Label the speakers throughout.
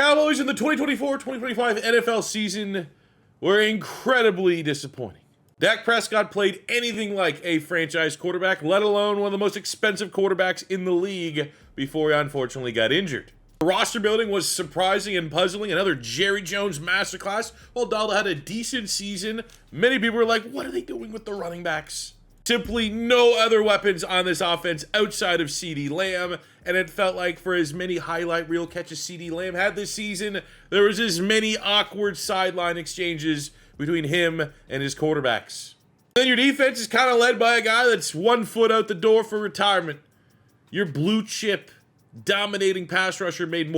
Speaker 1: Cowboys in the 2024-2025 NFL season were incredibly disappointing. Dak Prescott played anything like a franchise quarterback, let alone one of the most expensive quarterbacks in the league before he unfortunately got injured. The roster building was surprising and puzzling, another Jerry Jones masterclass. While Dallas had a decent season, many people were like, what are they doing with the running backs? Simply no other weapons on this offense outside of CeeDee Lamb, and it felt like for as many highlight reel catches CeeDee Lamb had this season, there was as many awkward sideline exchanges between him and his quarterbacks. Then your defense is kind of led by a guy that's 1 foot out the door for retirement. Your blue chip dominating pass rusher made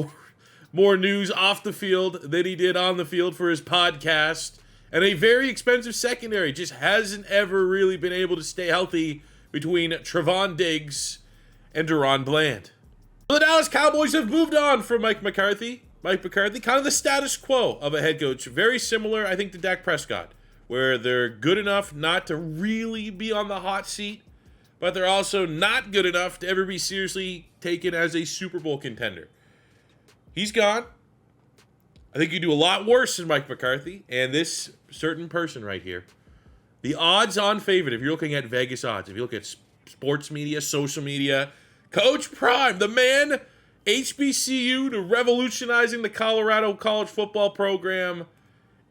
Speaker 1: more news off the field than he did on the field for his podcast. And a very expensive secondary just hasn't ever really been able to stay healthy between Trevon Diggs and Deron Bland. The Dallas Cowboys have moved on from Mike McCarthy. Mike McCarthy, kind of the status quo of a head coach. Very similar, I think, to Dak Prescott, where they're good enough not to really be on the hot seat, but they're also not good enough to ever be seriously taken as a Super Bowl contender. He's gone. I think you do a lot worse than Mike McCarthy, and this certain person right here. The odds-on favorite, if you're looking at Vegas odds, if you look at sports media, social media, Coach Prime, the man, HBCU to revolutionizing the Colorado college football program,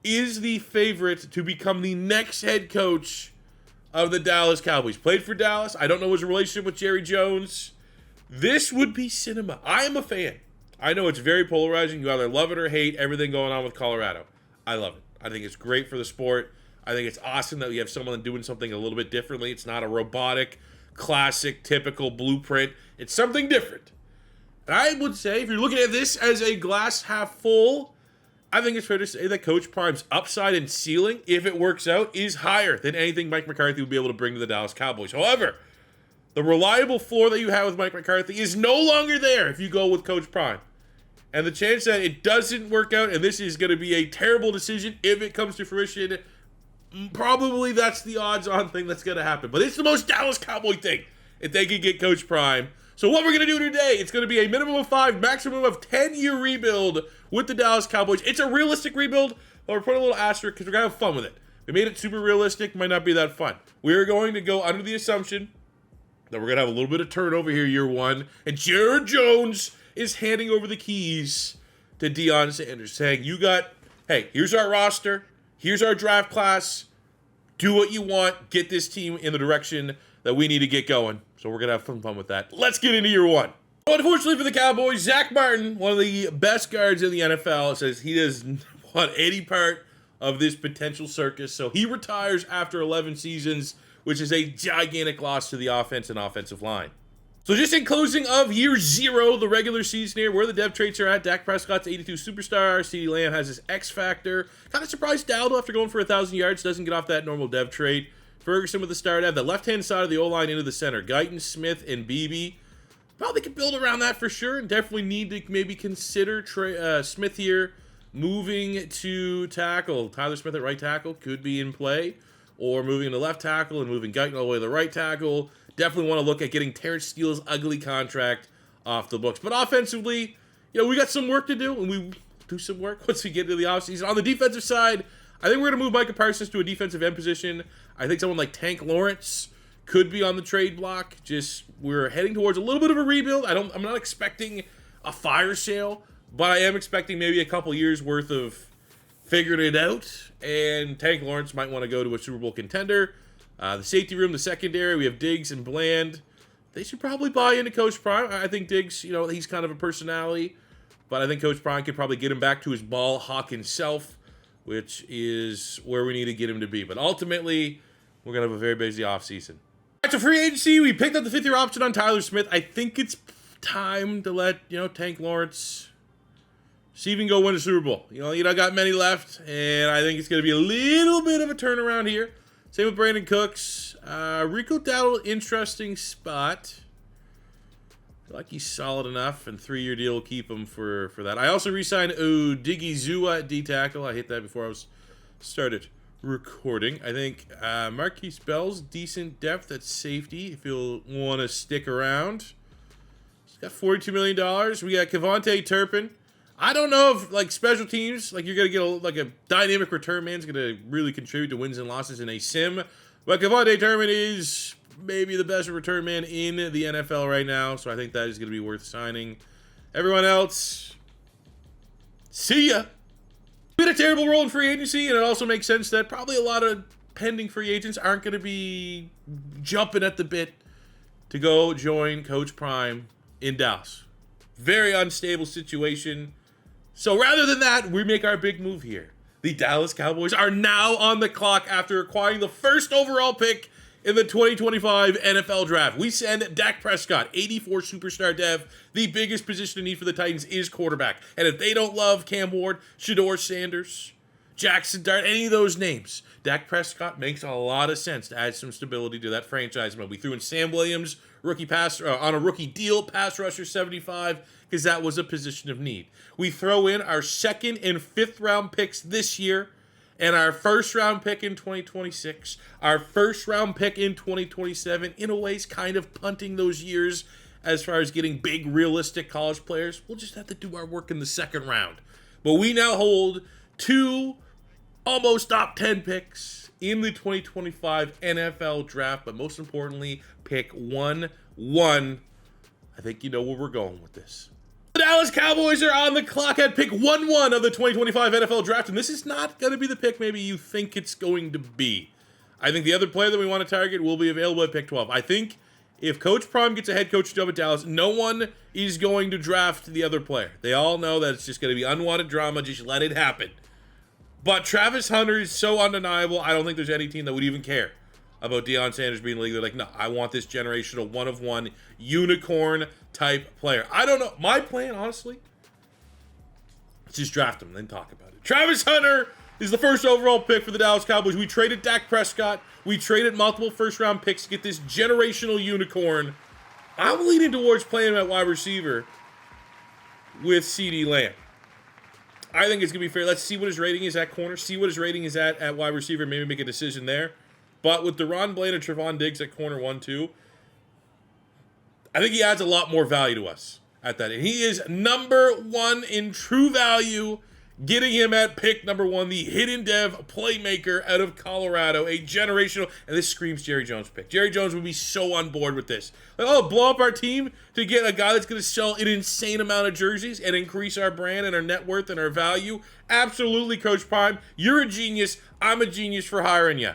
Speaker 1: is the favorite to become the next head coach of the Dallas Cowboys. Played for Dallas. I don't know his relationship with Jerry Jones. This would be cinema. I am a fan. I know it's very polarizing. You either love it or hate everything going on with Colorado. I love it. I think it's great for the sport. I think it's awesome that we have someone doing something a little bit differently. It's not a robotic, classic, typical blueprint. It's something different. And I would say, if you're looking at this as a glass half full, I think it's fair to say that Coach Prime's upside and ceiling, if it works out, is higher than anything Mike McCarthy would be able to bring to the Dallas Cowboys. However, the reliable floor that you have with Mike McCarthy is no longer there if you go with Coach Prime. And the chance that it doesn't work out, and this is going to be a terrible decision if it comes to fruition, probably that's the odds-on thing that's going to happen. But it's the most Dallas Cowboy thing if they can get Coach Prime. So what we're going to do today, it's going to be a minimum of 5, maximum of 10-year rebuild with the Dallas Cowboys. It's a realistic rebuild, but we're putting a little asterisk because we're going to have fun with it. We made it super realistic, might not be that fun. We're going to go under the assumption that we're going to have a little bit of turnover here year one, and Jared Jones is handing over the keys to Deion Sanders, saying, hey, here's our roster, here's our draft class, do what you want, get this team in the direction that we need to get going. So we're going to have some fun with that. Let's get into year one. Unfortunately for the Cowboys, Zach Martin, one of the best guards in the NFL, says he doesn't want any part of this potential circus, so he retires after 11 seasons, which is a gigantic loss to the offense and offensive line. So just in closing of year 0, the regular season here, where the dev traits are at, Dak Prescott's 82 superstar, CeeDee Lamb has his X factor. Kind of surprised Dowdle after going for 1,000 yards, doesn't get off that normal dev trait. Ferguson with the star dev, the left-hand side of the O-line into the center. Guyton, Smith, and Beebe. Probably could build around that for sure, and definitely need to maybe consider Smith here moving to tackle. Tyler Smith at right tackle could be in play, or moving to left tackle and moving Guyton all the way to the right tackle. Definitely want to look at getting Terrence Steele's ugly contract off the books. But offensively, we got some work to do, and we do some work once we get into the offseason. On the defensive side, I think we're going to move Micah Parsons to a defensive end position. I think someone like Tank Lawrence could be on the trade block. Just, we're heading towards a little bit of a rebuild. I'm not expecting a fire sale, but I am expecting maybe a couple years worth of figuring it out. And Tank Lawrence might want to go to a Super Bowl contender. The safety room, the secondary, we have Diggs and Bland. They should probably buy into Coach Prime. I think Diggs, he's kind of a personality, but I think Coach Prime could probably get him back to his ball hawking self, which is where we need to get him to be. But ultimately, we're going to have a very busy offseason. All right, so free agency, we picked up the 5th-year option on Tyler Smith. I think it's time to let, Tank Lawrence see if he can go win a Super Bowl. You don't got many left, and I think it's going to be a little bit of a turnaround here. Same with Brandon Cooks. Rico Dowdle, interesting spot. I feel like he's solid enough, and 3-year deal will keep him for that. I also re-signed Odigizua at D-tackle. I hit that before I started recording. I think Marquise Bell's decent depth at safety if you'll want to stick around. He's got $42 million. We got Kevontae Turpin. I don't know if like special teams, like you're gonna get a dynamic return man is gonna really contribute to wins and losses in a sim. But Kevontae Turman is maybe the best return man in the NFL right now, so I think that is gonna be worth signing. Everyone else, see ya. Been a terrible role in free agency, and it also makes sense that probably a lot of pending free agents aren't gonna be jumping at the bit to go join Coach Prime in Dallas. Very unstable situation. So rather than that, we make our big move here. The Dallas Cowboys are now on the clock after acquiring the first overall pick in the 2025 NFL Draft. We send Dak Prescott, 84 superstar dev. The biggest position of need for the Titans is quarterback. And if they don't love Cam Ward, Shedeur Sanders, Jackson Dart, any of those names, Dak Prescott makes a lot of sense to add some stability to that franchise mode. We threw in Sam Williams, on a rookie deal, pass rusher 75, because that was a position of need. We throw in our 2nd and 5th round picks this year, and our 1st round pick in 2026, our 1st round pick in 2027, in a way, is kind of punting those years as far as getting big, realistic college players. We'll just have to do our work in the 2nd round. But we now hold 2 almost top 10 picks in the 2025 NFL Draft, but most importantly, pick 1-1. I think you know where we're going with this. The Dallas Cowboys are on the clock at pick 1-1 of the 2025 NFL Draft, and this is not going to be the pick maybe you think it's going to be. I think the other player that we want to target will be available at pick 12. I think if Coach Prime gets a head coach job at Dallas, no one is going to draft the other player. They all know that it's just going to be unwanted drama. Just let it happen. But Travis Hunter is so undeniable, I don't think there's any team that would even care about Deion Sanders being in the league. They're like, no, I want this generational one-of-one unicorn type player. I don't know. My plan, honestly, is just draft him and then talk about it. Travis Hunter is the first overall pick for the Dallas Cowboys. We traded Dak Prescott. We traded multiple first-round picks to get this generational unicorn. I'm leaning towards playing him at wide receiver with CeeDee Lamb. I think it's going to be fair. Let's see what his rating is at corner. See what his rating is at wide receiver. Maybe make a decision there. But with Deron Blaine and Trevon Diggs at corner 1-2, I think he adds a lot more value to us at that. And he is number 1 in true value, getting him at pick number 1, the hidden dev playmaker out of Colorado, a generational, and this screams Jerry Jones pick. Jerry Jones would be so on board with this. Like, oh, blow up our team to get a guy that's going to sell an insane amount of jerseys and increase our brand and our net worth and our value. Absolutely, Coach Prime. You're a genius. I'm a genius for hiring you.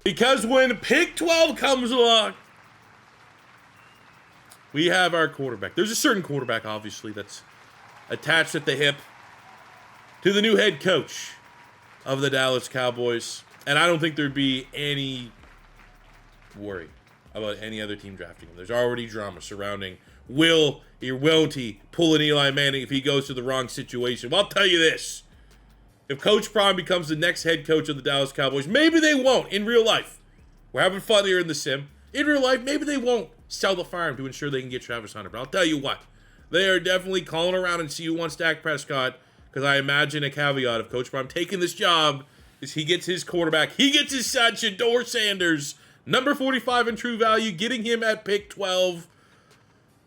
Speaker 1: Because when pick 12 comes along, we have our quarterback. There's a certain quarterback, obviously, that's attached at the hip to the new head coach of the Dallas Cowboys. And I don't think there'd be any worry about any other team drafting him. There's already drama surrounding won't he pull an Eli Manning if he goes to the wrong situation. Well, I'll tell you this. If Coach Prime becomes the next head coach of the Dallas Cowboys, maybe they won't in real life. We're having fun here in the sim. In real life, maybe they won't sell the farm to ensure they can get Travis Hunter. But I'll tell you what, they are definitely calling around and see who wants Dak Prescott, because I imagine a caveat of Coach Prime taking this job is he gets his quarterback, he gets his son, Shedeur Sanders, number 45 in true value, getting him at pick 12.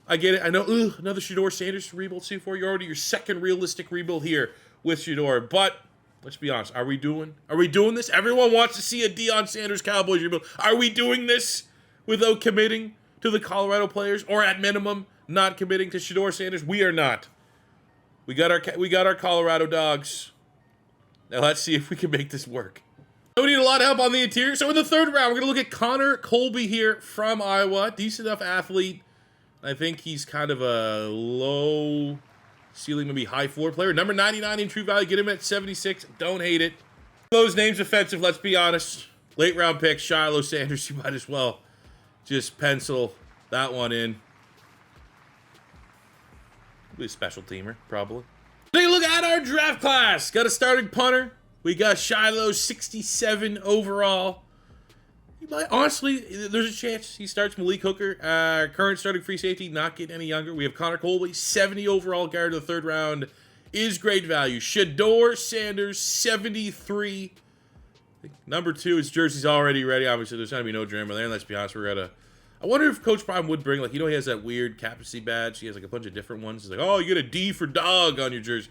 Speaker 1: I get it. I know, another Shedeur Sanders rebuild C4. You're already your 2nd realistic rebuild here with Shedeur, but let's be honest. Are we doing this? Everyone wants to see a Deion Sanders Cowboys rebuild. Are we doing this without committing to the Colorado players, or at minimum not committing to Shedeur Sanders? We are not. We got our Colorado dogs. Now let's see if we can make this work. We need a lot of help on the interior. So in the 3rd round, we're going to look at Connor Colby here from Iowa. Decent enough athlete. I think he's kind of a low ceiling, maybe high floor player. Number 99 in true value. Get him at 76. Don't hate it. Those names offensive, let's be honest. Late round pick, Shiloh Sanders. You might as well just pencil that one in. Be a special teamer, probably. Take a look at our draft class. Got a starting punter. We got Shiloh, 67 overall. He might, honestly, there's a chance he starts. Malik Hooker, current starting free safety, not getting any younger. We have Connor Colby, 70 overall guard of the 3rd round. Is great value. Shedeur Sanders, 73. Number 2, his jersey's already ready. Obviously, there's going to be no drama there. And let's be honest, we're at I wonder if Coach Prime would bring, like, he has that weird captaincy badge. He has, like, a bunch of different ones. He's like, oh, you get a D for dog on your jersey.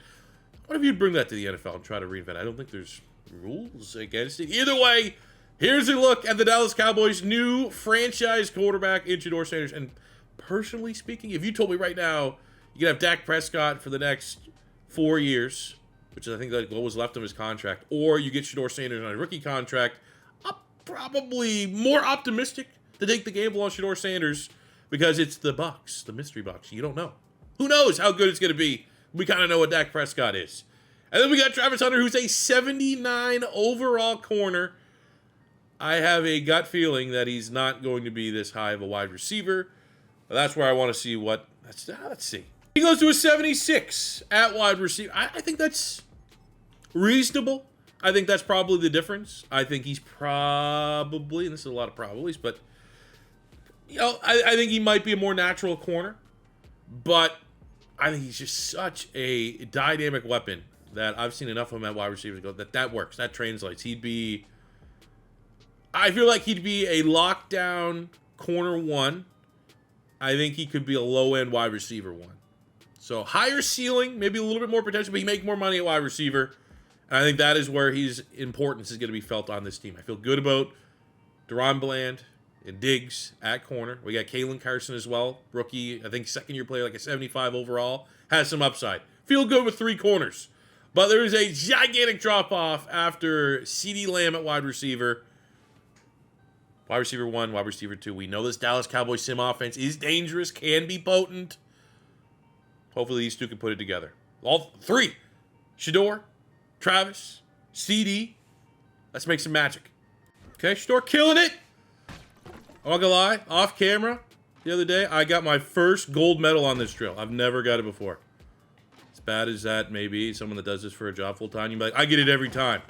Speaker 1: What if you'd bring that to the NFL and try to reinvent it? I don't think there's rules against it. Either way, here's a look at the Dallas Cowboys' new franchise quarterback in Shedeur Sanders. And personally speaking, if you told me right now you could have Dak Prescott for the next 4 years, which is, I think, like what was left of his contract, or you get Shedeur Sanders on a rookie contract, I'm probably more optimistic to take the gamble on Shedeur Sanders because it's the Bucs, the mystery box. You don't know. Who knows how good it's going to be? We kind of know what Dak Prescott is. And then we got Travis Hunter, who's a 79 overall corner. I have a gut feeling that he's not going to be this high of a wide receiver. But that's where I want to see what... Let's see. He goes to a 76 at wide receiver. I think that's reasonable. I think that's probably the difference. I think he's probably, and this is a lot of probablys, but I think he might be a more natural corner. But I think he's just such a dynamic weapon that I've seen enough of him at wide receivers go that works. That translates. I feel like he'd be a lockdown corner one. I think he could be a low-end wide receiver one. So higher ceiling, maybe a little bit more potential, but he make more money at wide receiver. And I think that is where his importance is going to be felt on this team. I feel good about Deron Bland and Diggs at corner. We got Kalen Carson as well, rookie, I think second-year player, like a 75 overall. Has some upside. Feel good with 3 corners. But there is a gigantic drop-off after CeeDee Lamb at wide receiver. Wide receiver 1, wide receiver 2. We know this Dallas Cowboys sim offense is dangerous, can be potent. Hopefully these two can put it together. All 3. Shedeur, Travis, CD. Let's make some magic. Okay, Shedeur killing it. I'm not gonna lie, off camera the other day, I got my first gold medal on this drill. I've never got it before. As bad as that may be, someone that does this for a job full time, you'd be like, I get it every time.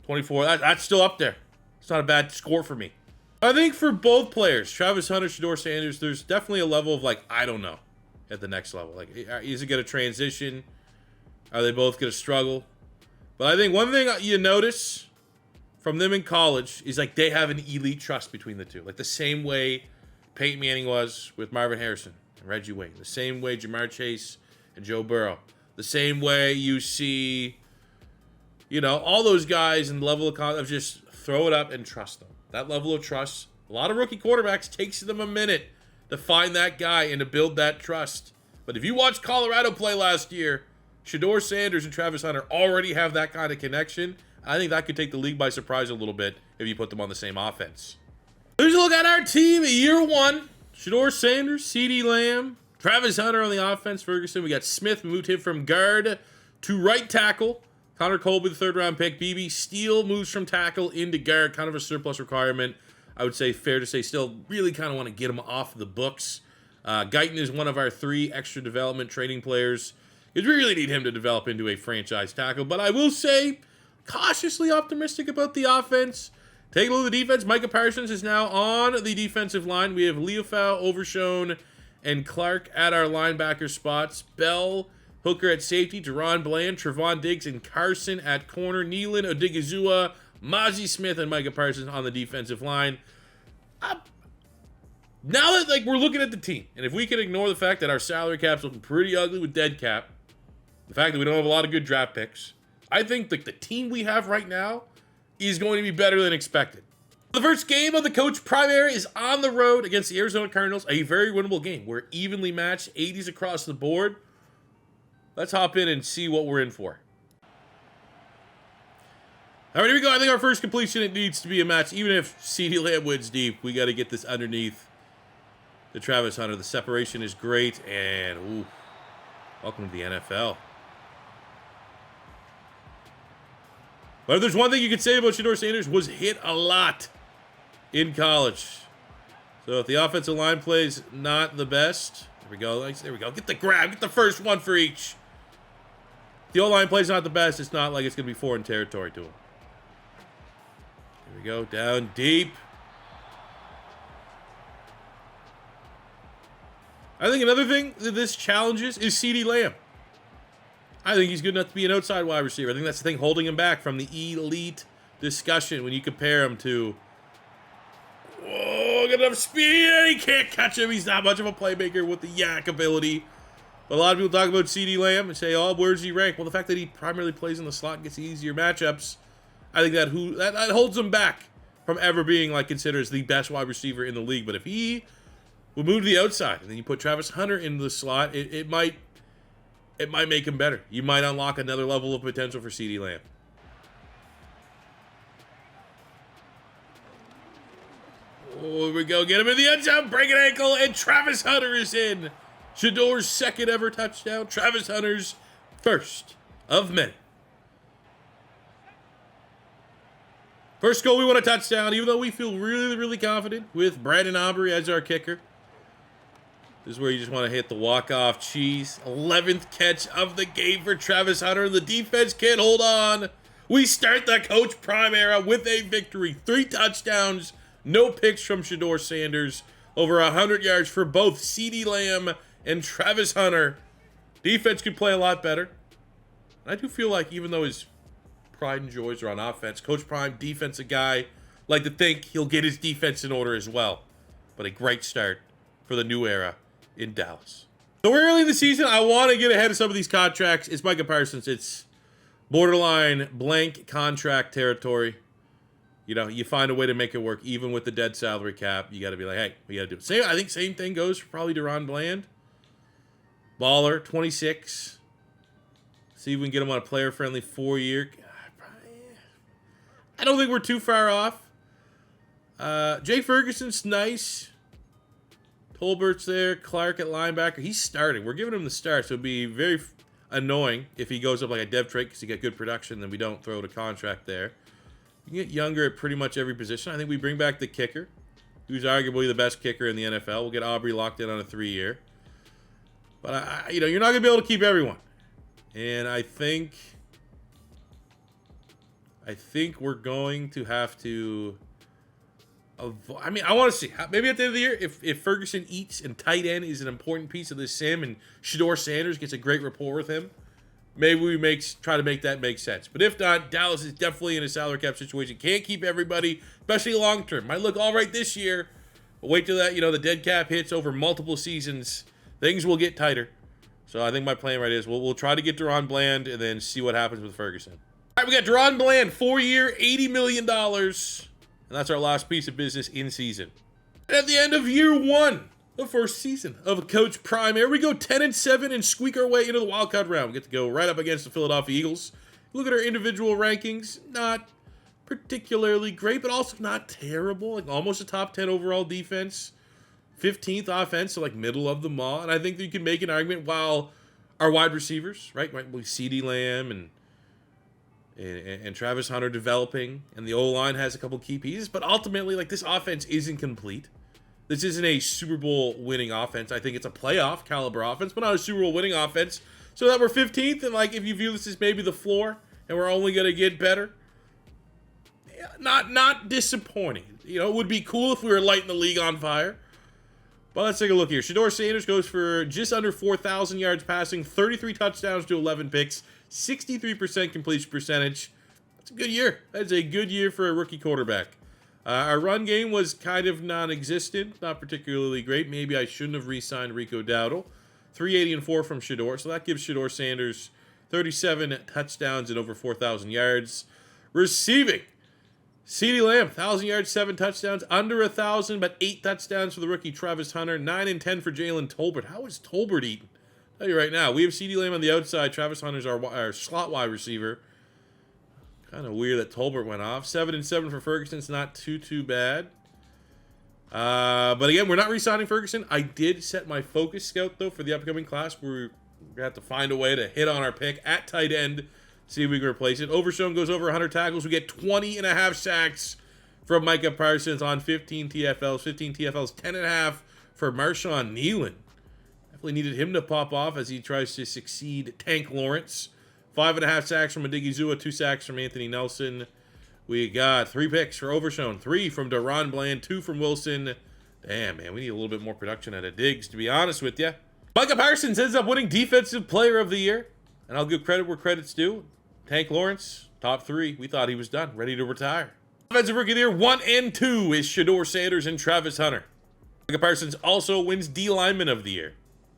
Speaker 1: 24, that's still up there. It's not a bad score for me. I think for both players, Travis Hunter, Shedeur Sanders, there's definitely a level of like, I don't know, at the next level. Like, is it going to transition? Are they both going to struggle? But I think one thing you notice from them in college is like they have an elite trust between the two. Like the same way Peyton Manning was with Marvin Harrison and Reggie Wayne. The same way Jamar Chase and Joe Burrow. The same way you see, all those guys and the level of just throw it up and trust them. That level of trust, a lot of rookie quarterbacks takes them a minute to find that guy and to build that trust. But if you watch Colorado play last year, Shedeur Sanders and Travis Hunter already have that kind of connection. I think that could take the league by surprise a little bit if you put them on the same offense. Here's a look at our team year 1. Shedeur Sanders, CeeDee Lamb, Travis Hunter on the offense. Ferguson, we got Smith, moved him from guard to right tackle. Connor Colby, the 3rd-round pick. BB Steele moves from tackle into guard. Kind of a surplus requirement. I would say fair to say still really kind of want to get him off the books. Guyton is one of our 3 extra development training players. We really need him to develop into a franchise tackle. But I will say, cautiously optimistic about the offense. Take a look at the defense. Micah Parsons is now on the defensive line. We have Leofau, Overshone, and Clark at our linebacker spots. Bell, Hooker at safety, Deron Bland, Trevon Diggs, and Carson at corner. Nealon, Odigizua, Mozzie Smith, and Micah Parsons on the defensive line. Now that we're looking at the team, and if we can ignore the fact that our salary cap's looking pretty ugly with dead cap, the fact that we don't have a lot of good draft picks, I think the team we have right now is going to be better than expected. The first game of the Coach Primary is on the road against the Arizona Cardinals, a very winnable game. We're evenly matched, 80s across the board. Let's hop in and see what we're in for. All right, here we go. I think our first completion, it needs to be a match. Even if CeeDee Lamb wins deep, we got to get this underneath the Travis Hunter. The separation is great, and ooh, welcome to the NFL. But if there's one thing you could say about Shedeur Sanders, was hit a lot in college. So if the offensive line plays not the best, there we go. There we go. Get the grab. Get the first one for each. If the O-line plays not the best, it's not like it's going to be foreign territory to him. Here we go. Down deep. I think another thing that this challenges is CeeDee Lamb. I think he's good enough to be an outside wide receiver. I think that's the thing holding him back from the elite discussion when you compare him to... Whoa! Oh, got enough speed. He can't catch him. He's not much of a playmaker with the yak ability. But a lot of people talk about CeeDee Lamb and say, oh, where's he rank? Well, the fact that he primarily plays in the slot and gets easier matchups, I think that holds him back from ever being like considered as the best wide receiver in the league. But if he would move to the outside and then you put Travis Hunter in the slot, it might make him better. You might unlock another level of potential for CeeDee Lamb. Oh, here we go. Get him in the end zone. Break an ankle. And Travis Hunter is in. Shedeur's second ever touchdown. Travis Hunter's first of many. First goal, we want a touchdown, even though we feel really, really confident with Brandon Aubrey as our kicker. This is where you just want to hit the walk-off cheese. 11th catch of the game for Travis Hunter. The defense can't hold on. We start the Coach Prime era with a victory. 3 touchdowns. No picks from Deion Sanders. Over 100 yards for both CeeDee Lamb and Travis Hunter. Defense could play a lot better. I do feel like even though his pride and joys are on offense, Coach Prime, defensive guy, like to think he'll get his defense in order as well. But a great start for the new era in Dallas. So we're early in the season. I want to get ahead of some of these contracts. It's Micah Parsons. It's borderline blank contract territory. You know, you find a way to make it work, even with the dead salary cap. You got to be like, hey, we got to do it. I think same thing goes for probably DaRon Bland. Baller, 26. See if we can get him on a player-friendly 4-year. I don't think we're too far off. Jay Ferguson's nice. Tolbert's there. Clark at linebacker. He's starting. We're giving him the start, so it'd be very annoying if he goes up like a dev trait because he got good production, then we don't throw the contract there. You can get younger at pretty much every position. I think we bring back the kicker, who's arguably the best kicker in the NFL. We'll get Aubrey locked in on a 3-year. But, you're not going to be able to keep everyone. And I think we're going to have to avoid. I mean, I want to see. Maybe at the end of the year, if Ferguson eats and tight end is an important piece of this sim and Deion Sanders gets a great rapport with him, maybe we try to make that make sense. But if not, Dallas is definitely in a salary cap situation. Can't keep everybody, especially long term. Might look all right this year, but wait till that, the dead cap hits over multiple seasons. Things will get tighter. So I think my plan right is we'll try to get DaRon Bland and then see what happens with Ferguson. All right, we got DaRon Bland, 4-year, $80 million. And that's our last piece of business in season. And at the end of year 1, the first season of Coach Prime, here we go 10-7 and squeak our way into the wild card round. We get to go right up against the Philadelphia Eagles. Look at our individual rankings. Not particularly great, but also not terrible. Like almost a top 10 overall defense. 15th offense, so like middle of the mall. And I think that you can make an argument while our wide receivers, right? CeeDee Lamb and Travis Hunter developing, and the O-line has a couple key pieces, but ultimately, like, this offense isn't complete. This isn't a Super Bowl winning offense. I think it's a playoff caliber offense, but not a Super Bowl winning offense. So that we're 15th, and like if you view this as maybe the floor, and we're only going to get better, not disappointing. It would be cool if we were lighting the league on fire. But let's take a look here. Deion Sanders goes for just under 4,000 yards passing, 33 touchdowns to 11 picks, 63% completion percentage. That's a good year. That's a good year for a rookie quarterback. Our run game was kind of non-existent, not particularly great. Maybe I shouldn't have re-signed Rico Dowdle. 380 and 4 from Shedeur, so that gives Deion Sanders 37 touchdowns and over 4,000 yards. Receiving, CeeDee Lamb, 1,000 yards, 7 touchdowns, under 1,000, but 8 touchdowns for the rookie Travis Hunter, 9 and 10 for Jalen Tolbert. How is Tolbert eating? I'll tell you right now, we have CeeDee Lamb on the outside. Travis Hunter's our slot wide receiver. Kind of weird that Tolbert went off. 7 and 7 for Ferguson. It's not too bad. But again, we're not re-signing Ferguson. I did set my focus scout, though, for the upcoming class. We're going to have to find a way to hit on our pick at tight end. See if we can replace it. Overshown goes over 100 tackles. We get 20.5 sacks from Micah Parsons on 15 TFLs. 15 TFLs, 10.5 for Marshawn Nealon. Definitely needed him to pop off as he tries to succeed Tank Lawrence. 5.5 sacks from Adigizua, 2 sacks from Anthony Nelson. We got 3 picks for Overshown, 3 from DaRon Bland, 2 from Wilson. Damn, man, we need a little bit more production out of Diggs, to be honest with you. Micah Parsons ends up winning Defensive Player of the Year. And I'll give credit where credit's due. Tank Lawrence, top 3. We thought he was done, ready to retire. Offensive Rookie of the Year 1 and 2 is Shedeur Sanders and Travis Hunter. Micah Parsons also wins D Lineman of the Year.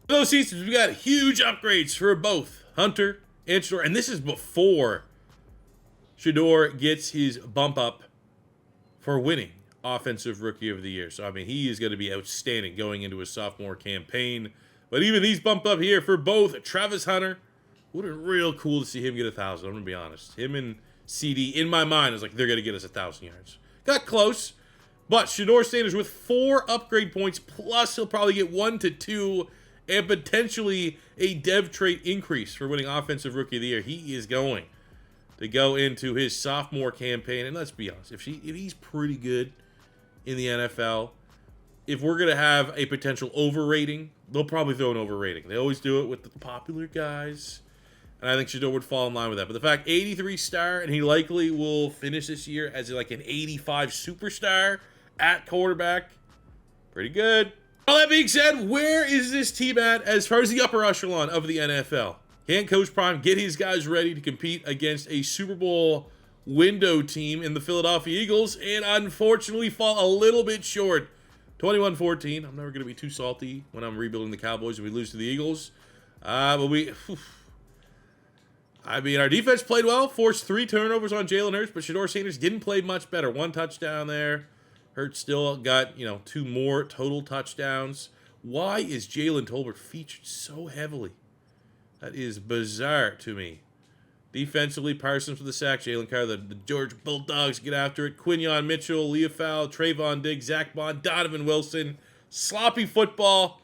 Speaker 1: For those seasons, we got huge upgrades for both Hunter and Shedeur, and this is before Shedeur gets his bump up for winning Offensive Rookie of the Year. So, I mean, he is going to be outstanding going into his sophomore campaign. But even he's bumped up here for both Travis Hunter. Would have been real cool to see him get 1,000. I'm going to be honest. Him and CD, in my mind, is like, they're going to get us 1,000 yards. Got close. But Shedeur Sanders with 4 upgrade points, plus he'll probably get 1 to 2, and potentially a dev trait increase for winning Offensive Rookie of the Year. He is going to go into his sophomore campaign. And let's be honest, if he's pretty good in the NFL, if we're going to have a potential overrating, they'll probably throw an overrating. They always do it with the popular guys. And I think Shedeur would fall in line with that. But the fact 83 star, and he likely will finish this year as like an 85 superstar at quarterback, pretty good. All that being said, where is this team at as far as the upper echelon of the NFL? Can Coach Prime get his guys ready to compete against a Super Bowl window team in the Philadelphia Eagles and unfortunately fall a little bit short? 21-14. I'm never going to be too salty when I'm rebuilding the Cowboys and we lose to the Eagles. But I mean, our defense played well, forced 3 turnovers on Jalen Hurts, but Shedeur Sanders didn't play much better. 1 touchdown there. Hurts still got, 2 more total touchdowns. Why is Jalen Tolbert featured so heavily? That is bizarre to me. Defensively, Parsons for the sack. Jalen Carter, the Georgia Bulldogs get after it. Quinyon Mitchell, Leofau, Trayvon Diggs, Zach Bond, Donovan Wilson. Sloppy football.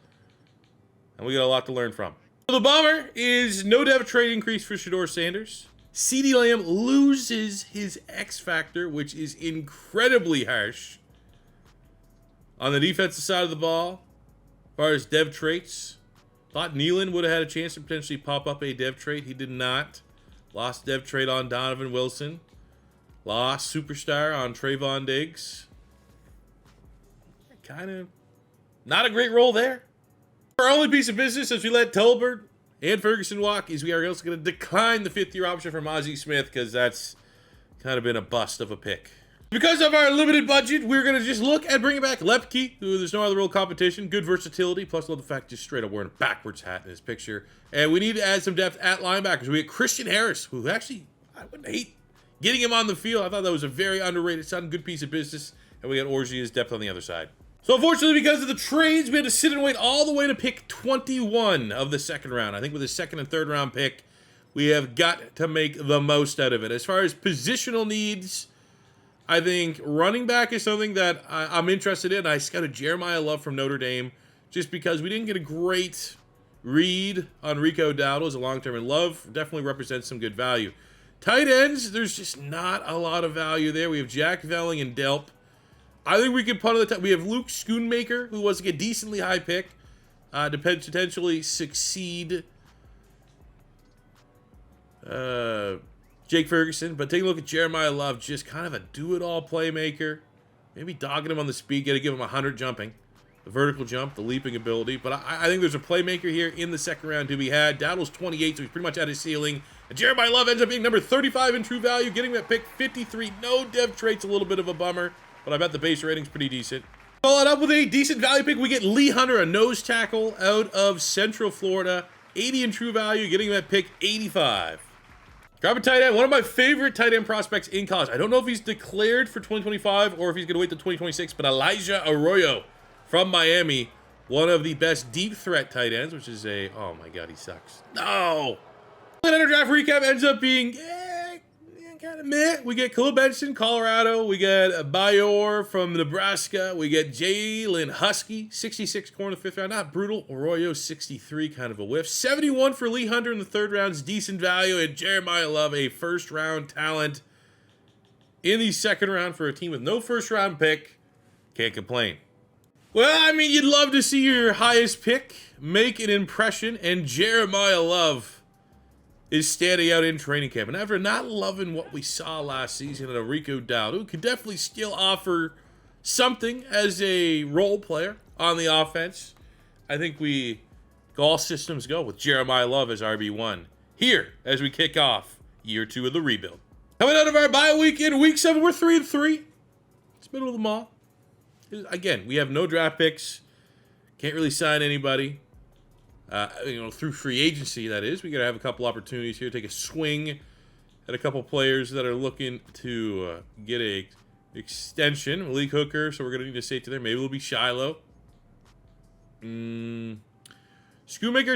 Speaker 1: And we got a lot to learn from. So the bummer is no dev trade increase for Shedeur Sanders. CeeDee Lamb loses his X factor, which is incredibly harsh. On the defensive side of the ball, as far as dev traits, thought Nealon would have had a chance to potentially pop up a dev trait. He did not. Lost dev trait on Donovan Wilson. Lost superstar on Trayvon Diggs. Kind of not a great role there. Our only piece of business as we let Tolbert and Ferguson walk is we are also going to decline the 5th-year option from Ozzie Smith because that's kind of been a bust of a pick. Because of our limited budget, we're going to just look at bringing back Lepke, who there's no other real competition. Good versatility, plus love the fact just straight up wearing a backwards hat in his picture. And we need to add some depth at linebackers. We get Christian Harris, who actually, I wouldn't hate getting him on the field. I thought that was a very underrated, sounding good piece of business. And we got Orgi's depth on the other side. So unfortunately, because of the trades, we had to sit and wait all the way to pick 21 of the 2nd round. I think with the 2nd and 3rd round pick, we have got to make the most out of it. As far as positional needs, I think running back is something that I'm interested in. I scouted Jeremiah Love from Notre Dame just because we didn't get a great read on Rico Dowdle as a long-term, and Love definitely represents some good value. Tight ends, there's just not a lot of value there. We have Jack Velling and Delp. I think we could punt on the top. We have Luke Schoonmaker, who was a decently high pick, to potentially succeed Jake Ferguson. But take a look at Jeremiah Love, just kind of a do-it-all playmaker. Maybe dogging him on the speed, got to give him 100 jumping. The vertical jump, the leaping ability. But I think there's a playmaker here in the 2nd round to be had. Dowdle's 28, so he's pretty much at his ceiling. And Jeremiah Love ends up being number 35 in true value, getting that pick 53. No dev traits, a little bit of a bummer. But I bet the base rating's pretty decent. Follow it up with a decent value pick. We get Lee Hunter, a nose tackle out of Central Florida. 80 in true value, getting that pick 85. Grab a tight end. One of my favorite tight end prospects in college. I don't know if he's declared for 2025 or if he's going to wait till 2026, but Elijah Arroyo from Miami. One of the best deep threat tight ends, which is a... Oh my God, he sucks. No! Our draft recap ends up being... kind of meh. We get Khalil Benson, Colorado. We get Bayor from Nebraska. We get Jalen Husky, 66 corner, 5th round. Not brutal. Arroyo, 63, kind of a whiff. 71 for Lee Hunter in the 3rd round's decent value. And Jeremiah Love, a 1st round talent in the 2nd round for a team with no 1st round pick. Can't complain. Well, I mean, you'd love to see your highest pick make an impression, and Jeremiah Love is standing out in training camp. And after not loving what we saw last season at Rico Dowdle, who could definitely still offer something as a role player on the offense, I think we all systems go with Jeremiah Love as RB1 here as we kick off year 2 of the rebuild. Coming out of our bye week in week 7, we're 3-3. middle of the mall. Again, we have no draft picks. Can't really sign anybody. Through free agency, that is. We got to have a couple opportunities here. Take a swing at a couple players that are looking to get a extension. Malik Hooker, so we're going to need a safety there. Maybe it'll be Shiloh. Schoonmaker,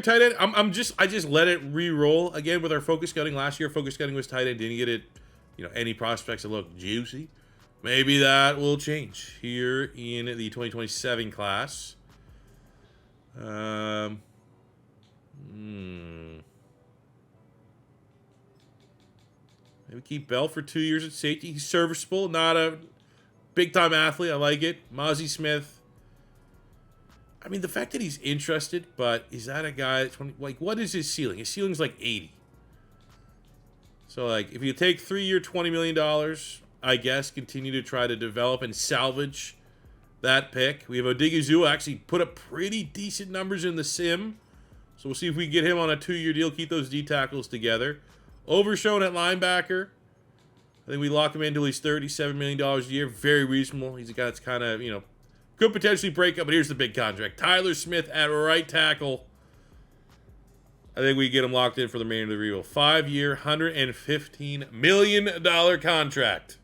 Speaker 1: tight end. I just let it re-roll again with our focus scouting. Last year, focus scouting was tight end. Didn't get it, any prospects that look juicy. Maybe that will change here in the 2027 class. Maybe keep Bell for 2 years at safety. He's serviceable, not a big-time athlete. I like it. Mozzie Smith. I mean, the fact that he's interested, but is that a guy that's what is his ceiling? His ceiling's like 80. So, if you take 3-year, $20 million, I guess, continue to try to develop and salvage that pick. We have Odigizua actually put up pretty decent numbers in the sim. So we'll see if we can get him on a 2-year deal, keep those D tackles together. Overshown at linebacker. I think we lock him in until he's $37 million a year. Very reasonable. He's a guy that's kind of, could potentially break up, but here's the big contract. Tyler Smith at right tackle. I think we get him locked in for the remainder of the rebuild. 5-year, $115 million contract.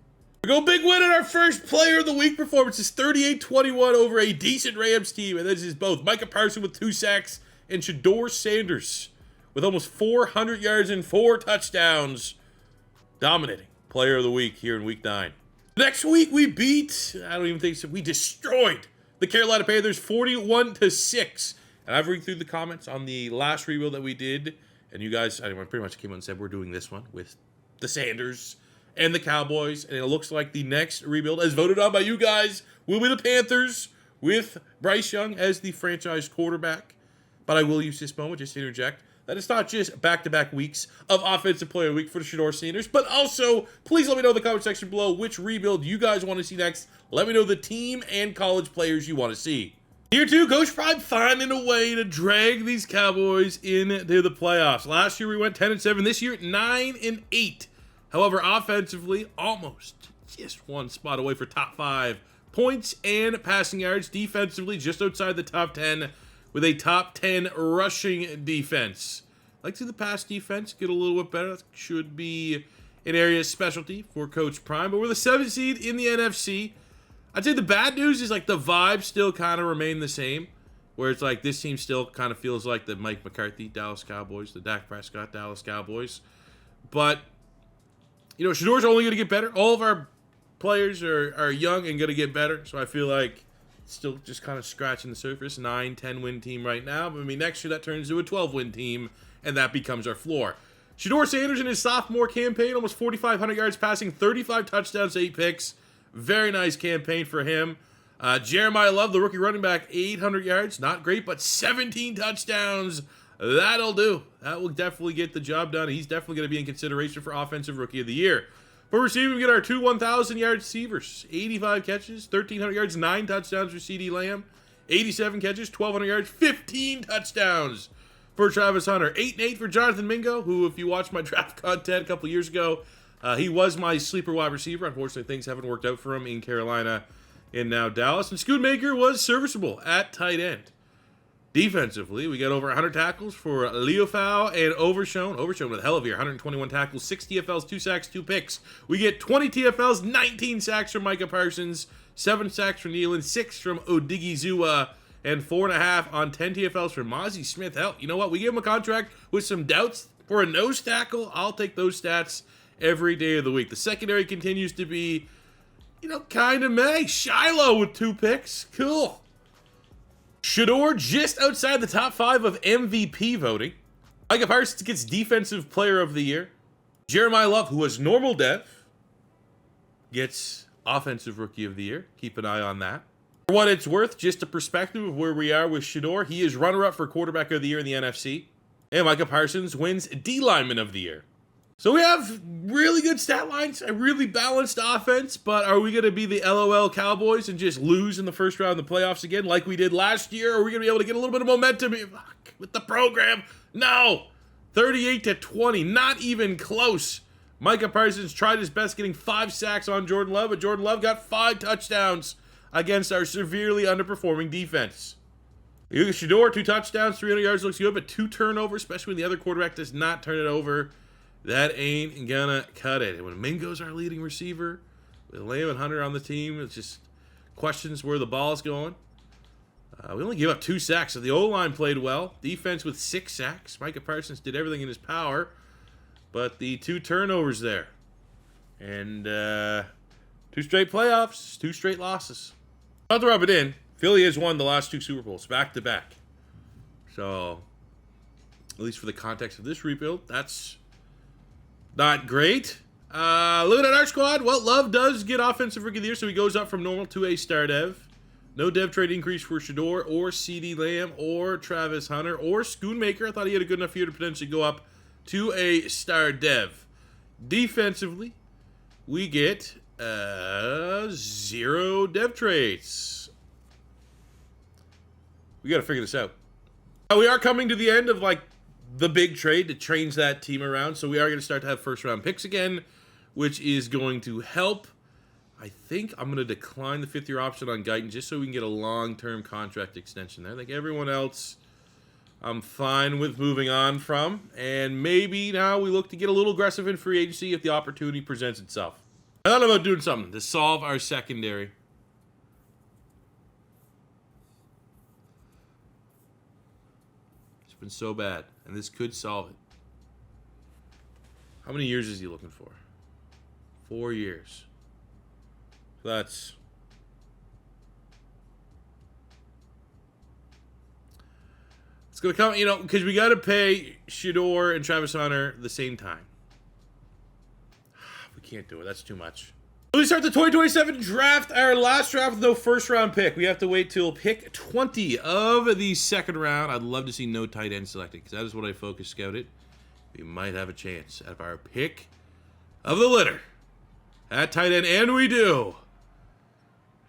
Speaker 1: We go big win in our first player of the week performance. Is 38-21 over a decent Rams team. And this is both Micah Parsons with 2 sacks and Shedeur Sanders with almost 400 yards and 4 touchdowns. Dominating player of the week here in week 9. Next week we beat, I don't even think so, we destroyed the Carolina Panthers 41-6. And I've read through the comments on the last rebuild that we did. And you guys, pretty much came out and said we're doing this one with the Sanders and the Cowboys. And it looks like the next rebuild, as voted on by you guys, will be the Panthers with Bryce Young as the franchise quarterback. But I will use this moment just to interject that it's not just back-to-back weeks of Offensive Player of the Week for the Shedeur Sanders, but also, please let me know in the comment section below which rebuild you guys want to see next. Let me know the team and college players you want to see. Year 2, Coach Prime finding a way to drag these Cowboys into the playoffs. Last year we went 10-7. This year 9-8. However, offensively, almost just one spot away for top 5 points and passing yards. Defensively, just outside the top 10 with a top 10 rushing defense. I'd like to see the pass defense get a little bit better. That should be an area of specialty for Coach Prime. But we're the 7th seed in the NFC. I'd say the bad news is the vibes still kind of remain the same. Where it's this team still kind of feels like the Mike McCarthy Dallas Cowboys, the Dak Prescott Dallas Cowboys. But, Shedeur's only going to get better. All of our players are young and going to get better. So I feel like it's still just kind of scratching the surface. 9-10 win team right now. But next year that turns into a 12-win team. And that becomes our floor. Shedeur Sanders in his sophomore campaign, almost 4,500 yards passing, 35 touchdowns, 8 picks. Very nice campaign for him. Jeremiah Love, the rookie running back, 800 yards. Not great, but 17 touchdowns. That'll do. That will definitely get the job done. He's definitely going to be in consideration for Offensive Rookie of the Year. For receiving, we get our 2 1,000-yard receivers. 85 catches, 1,300 yards, 9 touchdowns for CeeDee Lamb. 87 catches, 1,200 yards, 15 touchdowns for Travis Hunter. 8-8 for Jonathan Mingo, who, if you watched my draft content a couple years ago, he was my sleeper wide receiver. Unfortunately, things haven't worked out for him in Carolina and now Dallas. And Schoonmaker was serviceable at tight end. Defensively, we got over 100 tackles for Leofau and Overshown. Overshown with a hell of a year, 121 tackles, 6 TFLs, 2 sacks, 2 picks. We get 20 TFLs, 19 sacks from Micah Parsons, 7 sacks from Nealon, 6 from Odigizua, and 4.5 on 10 TFLs from Mozzie Smith. Hell, you know what? We gave him a contract with some doubts for a nose tackle. I'll take those stats every day of the week. The secondary continues to be, kind of meh. Shiloh with 2 picks. Cool. Shedeur just outside the top 5 of MVP voting. Micah Parsons gets Defensive Player of the Year. Jeremiah Love, who was normal dev, gets Offensive Rookie of the Year. Keep an eye on that. For what it's worth, just a perspective of where we are with Shedeur, he is runner-up for Quarterback of the Year in the NFC. And Micah Parsons wins D-Lineman of the Year. So we have really good stat lines, a really balanced offense, but are we going to be the LOL Cowboys and just lose in the first round of the playoffs again like we did last year? Or are we going to be able to get a little bit of momentum with the program? No! 38-20, not even close Micah Parsons tried his best getting 5 sacks on Jordan Love, but Jordan Love got 5 touchdowns against our severely underperforming defense. Shedeur, 2 touchdowns, 300 yards looks good, but 2 turnovers, especially when the other quarterback does not turn it over. That ain't gonna cut it. And when Mingo's our leading receiver, with Lamb and Hunter on the team, it's just questions where the ball's going. We only gave up 2 sacks, so the O-line played well. Defense with 6 sacks. Micah Parsons did everything in his power, but the 2 turnovers there. And 2 straight playoffs, 2 straight losses. Not to rub it in, Philly has won the last 2 Super Bowls, back-to-back. So, at least for the context of this rebuild, that's not great. Looking at our squad, well, Love does get Offensive Rookie of the Year, so he goes up from normal to a star dev. No dev trade increase for Shedeur or CeeDee Lamb or Travis Hunter or Schoonmaker. I thought he had a good enough year to potentially go up to a star dev. Defensively, we get 0 dev trades. We got to figure this out. We are coming to the end of, like, the big trade to change that team around, so we are going to start to have first-round picks again, which is going to help. I think I'm going to decline the 5th-year option on Guyton just so we can get a long-term contract extension there. I think everyone else I'm fine with moving on from, and maybe now we look to get a little aggressive in free agency if the opportunity presents itself. I thought about doing something to solve our secondary. It's been so bad, and this could solve it. How many years is he looking for? 4 years. That's it's going to come, you know, because we got to pay Shedeur and Travis Hunter the same time. We can't do it. That's too much. We start the 2027 draft, our last draft with no first-round pick. We have to wait till pick 20 of the second round. I'd love to see no tight end selected because that is what I focus scouted. We might have a chance at our pick of the litter at tight end, and we do.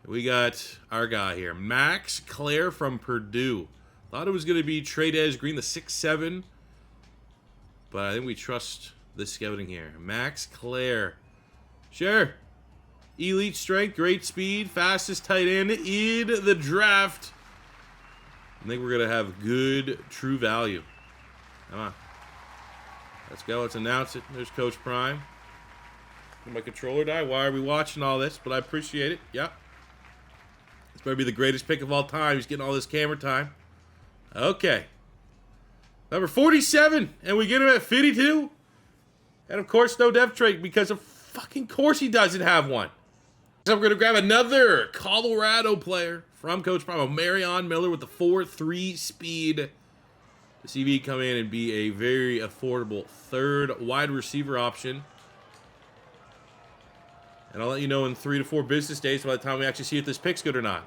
Speaker 1: We got our guy here, Max Clare from Purdue. Thought it was going to be Tradez Green, the 6'7", but I think we trust the scouting here. Max Clare. Sure. Elite strength, great speed, fastest tight end in the draft. I think we're going to have good, true value. Come on. Let's go. Let's announce it. There's Coach Prime. Did my controller die? Why are we watching all this? But I appreciate it. Yep. This might be the greatest pick of all time. He's getting all this camera time. Okay. Number 47. And we get him at 52. And, of course, no depth trade because of fucking course he doesn't have one. So we're going to grab another Colorado player from Coach Prime, Marion Miller with the 4.3 speed. The CV come in and be a very affordable third wide receiver option. And I'll let you know in 3 to 4 business days by the time we actually see if this pick's good or not.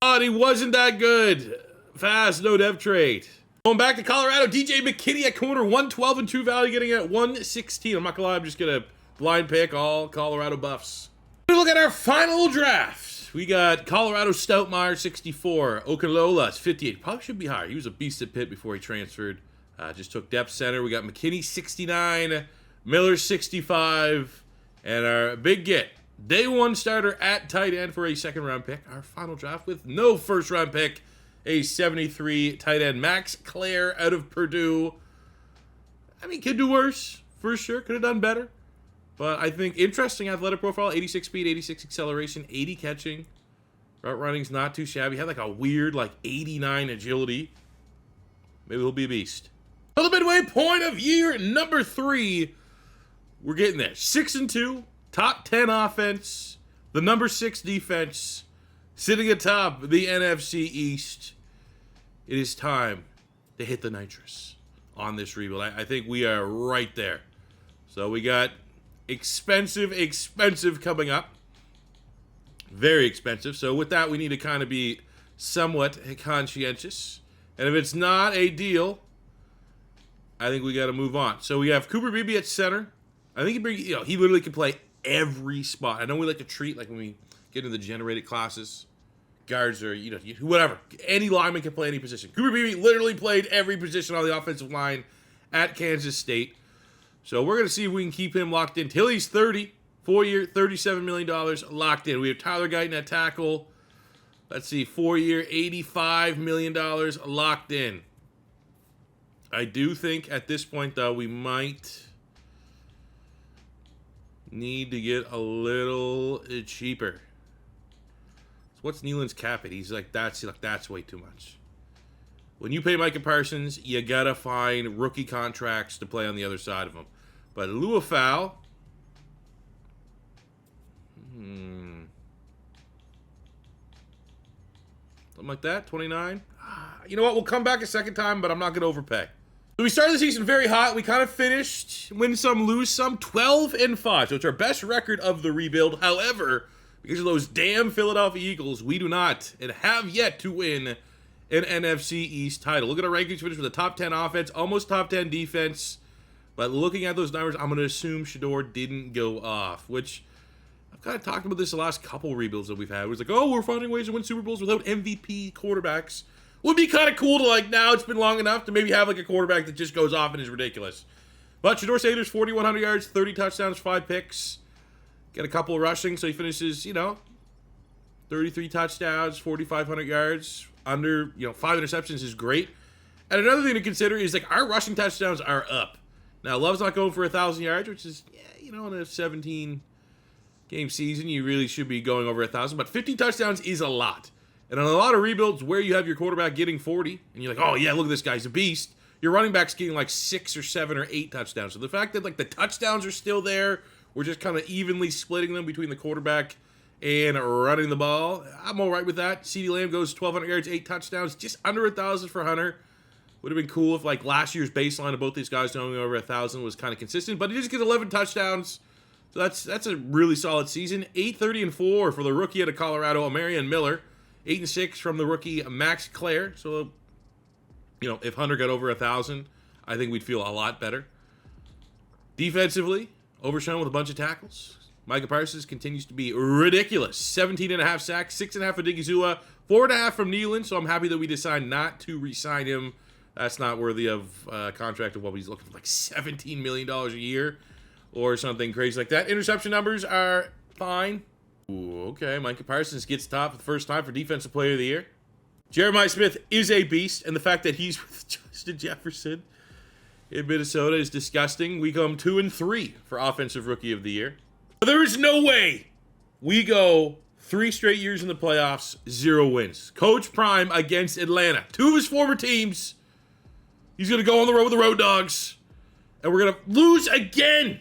Speaker 1: Oh, and he wasn't that good. Fast, no dev trade. Going back to Colorado, DJ McKinney at corner, 112 and true value, getting at 116. I'm not gonna lie, I'm just gonna blind pick all Colorado buffs. Look at our final draft. We got Colorado Stoutmeyer, 64. Okunlola, 58. Probably should be higher. He was a beast at Pitt before he transferred. Just took depth center. We got McKinney, 69. Miller, 65. And our big get, day one starter at tight end for a second-round pick. Our final draft with no first-round pick. A 73 tight end, Max Clare out of Purdue. I mean, could do worse, for sure. Could have done better. But I think interesting athletic profile, 86 speed, 86 acceleration, 80 catching. Route running's not too shabby. Had like a weird, like 89 agility. Maybe he'll be a beast. So the midway point of year number 3. We're getting there. 6-2, top 10 offense, the number 6 defense, sitting atop the NFC East. It is time to hit the nitrous on this rebuild. I think we are right there. So we got expensive coming up. Very expensive. So with that, we need to kind of be somewhat conscientious. And if it's not a deal, I think we got to move on. So we have Cooper Beebe at center. I think he literally can play every spot. I know we like to treat, like when we get into the generated classes, guards or, whatever. Any lineman can play any position. Cooper Beebe literally played every position on the offensive line at Kansas State. So we're going to see if we can keep him locked in till he's 30. 4-year, $37 million locked in. We have Tyler Guyton at tackle. Let's see, 4-year, $85 million locked in. I do think at this point, though, we might need to get a little cheaper. So what's Nealon's cap at? He's like, that's way too much. When you pay Micah Parsons, you got to find rookie contracts to play on the other side of him. But Lua Fowl... something like that, 29. You know what? We'll come back a second time, but I'm not going to overpay. So we started the season very hot. We kind of finished, win some, lose some, 12-5. So it's our best record of the rebuild. However, because of those damn Philadelphia Eagles, we do not and have yet to win an NFC East title. Look at our rankings. Finish with a top 10 offense, almost top 10 defense. But looking at those numbers, I'm going to assume Shedeur didn't go off, which... I've kind of talked about this the last couple rebuilds that we've had. It was like, oh, we're finding ways to win Super Bowls without MVP quarterbacks. Would be kind of cool to, like, now it's been long enough to maybe have, like, a quarterback that just goes off and is ridiculous. But Shedeur Sanders, 4,100 yards, 30 touchdowns, 5 picks. Get a couple of rushing, so he finishes, 33 touchdowns, 4,500 yards. Under, 5 interceptions is great. And another thing to consider is, like, our rushing touchdowns are up. Now, Love's not going for 1,000 yards, which is, in a 17... game season, you really should be going over 1,000, but 50 touchdowns is a lot. And on a lot of rebuilds where you have your quarterback getting 40, and you're like, oh yeah, look at this guy's a beast, your running back's getting like 6 or 7 or 8 touchdowns. So the fact that like the touchdowns are still there, we're just kind of evenly splitting them between the quarterback and running the ball, I'm all right with that. CeeDee Lamb goes 1,200 yards, 8 touchdowns, just under 1,000 for Hunter. Would have been cool if like last year's baseline of both these guys going over 1,000 was kind of consistent, but he just gets 11 touchdowns. So that's a really solid season. 8-30-4 for the rookie out of Colorado, Amarian Miller. 8-6 from the rookie Max Clare. So, if Hunter got over 1,000, I think we'd feel a lot better. Defensively, overshown with a bunch of tackles. Micah Parsons continues to be ridiculous. 17.5 sacks, 6.5 for Digizua, 4.5 from Nealon. So I'm happy that we decided not to re-sign him. That's not worthy of a contract of what he's looking for, like $17 million a year. Or something crazy like that. Interception numbers are fine. Ooh, okay, Micah Parsons gets top for the first time for Defensive Player of the Year. Jeremiah Smith is a beast, and the fact that he's with Justin Jefferson in Minnesota is disgusting. We come 2-3 for Offensive Rookie of the Year. But there is no way we go 3 straight years in the playoffs, 0 wins. Coach Prime against Atlanta. 2 of his former teams. He's going to go on the road with the Road Dogs. And we're going to lose again.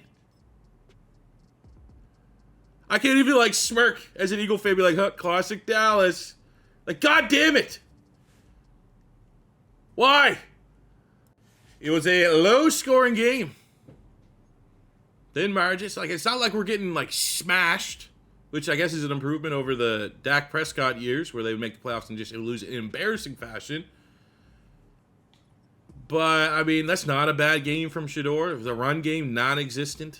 Speaker 1: I can't even, like, smirk as an Eagle fan, be like, huh, classic Dallas. Like, God damn it. Why? It was a low-scoring game. Thin margins. Like, it's not like we're getting, like, smashed, which I guess is an improvement over the Dak Prescott years where they would make the playoffs and just lose in embarrassing fashion. But, I mean, that's not a bad game from Shedeur. The run game, non-existent.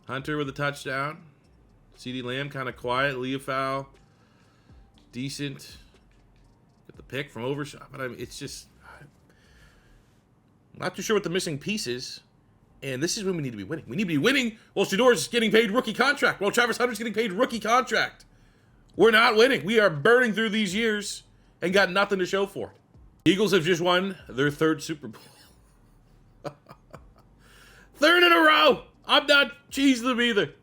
Speaker 1: Hunter with a touchdown. CeeDee Lamb kind of quiet. Leofow, decent. Got the pick from Overshot. But I mean, it's just... I'm not too sure what the missing piece is. And this is when we need to be winning. We need to be winning while Shedeur's getting paid rookie contract. While Travis Hunter's getting paid rookie contract. We're not winning. We are burning through these years and got nothing to show for it. The Eagles have just won their 3rd Super Bowl. 3rd in a row! I'm not cheesing them either.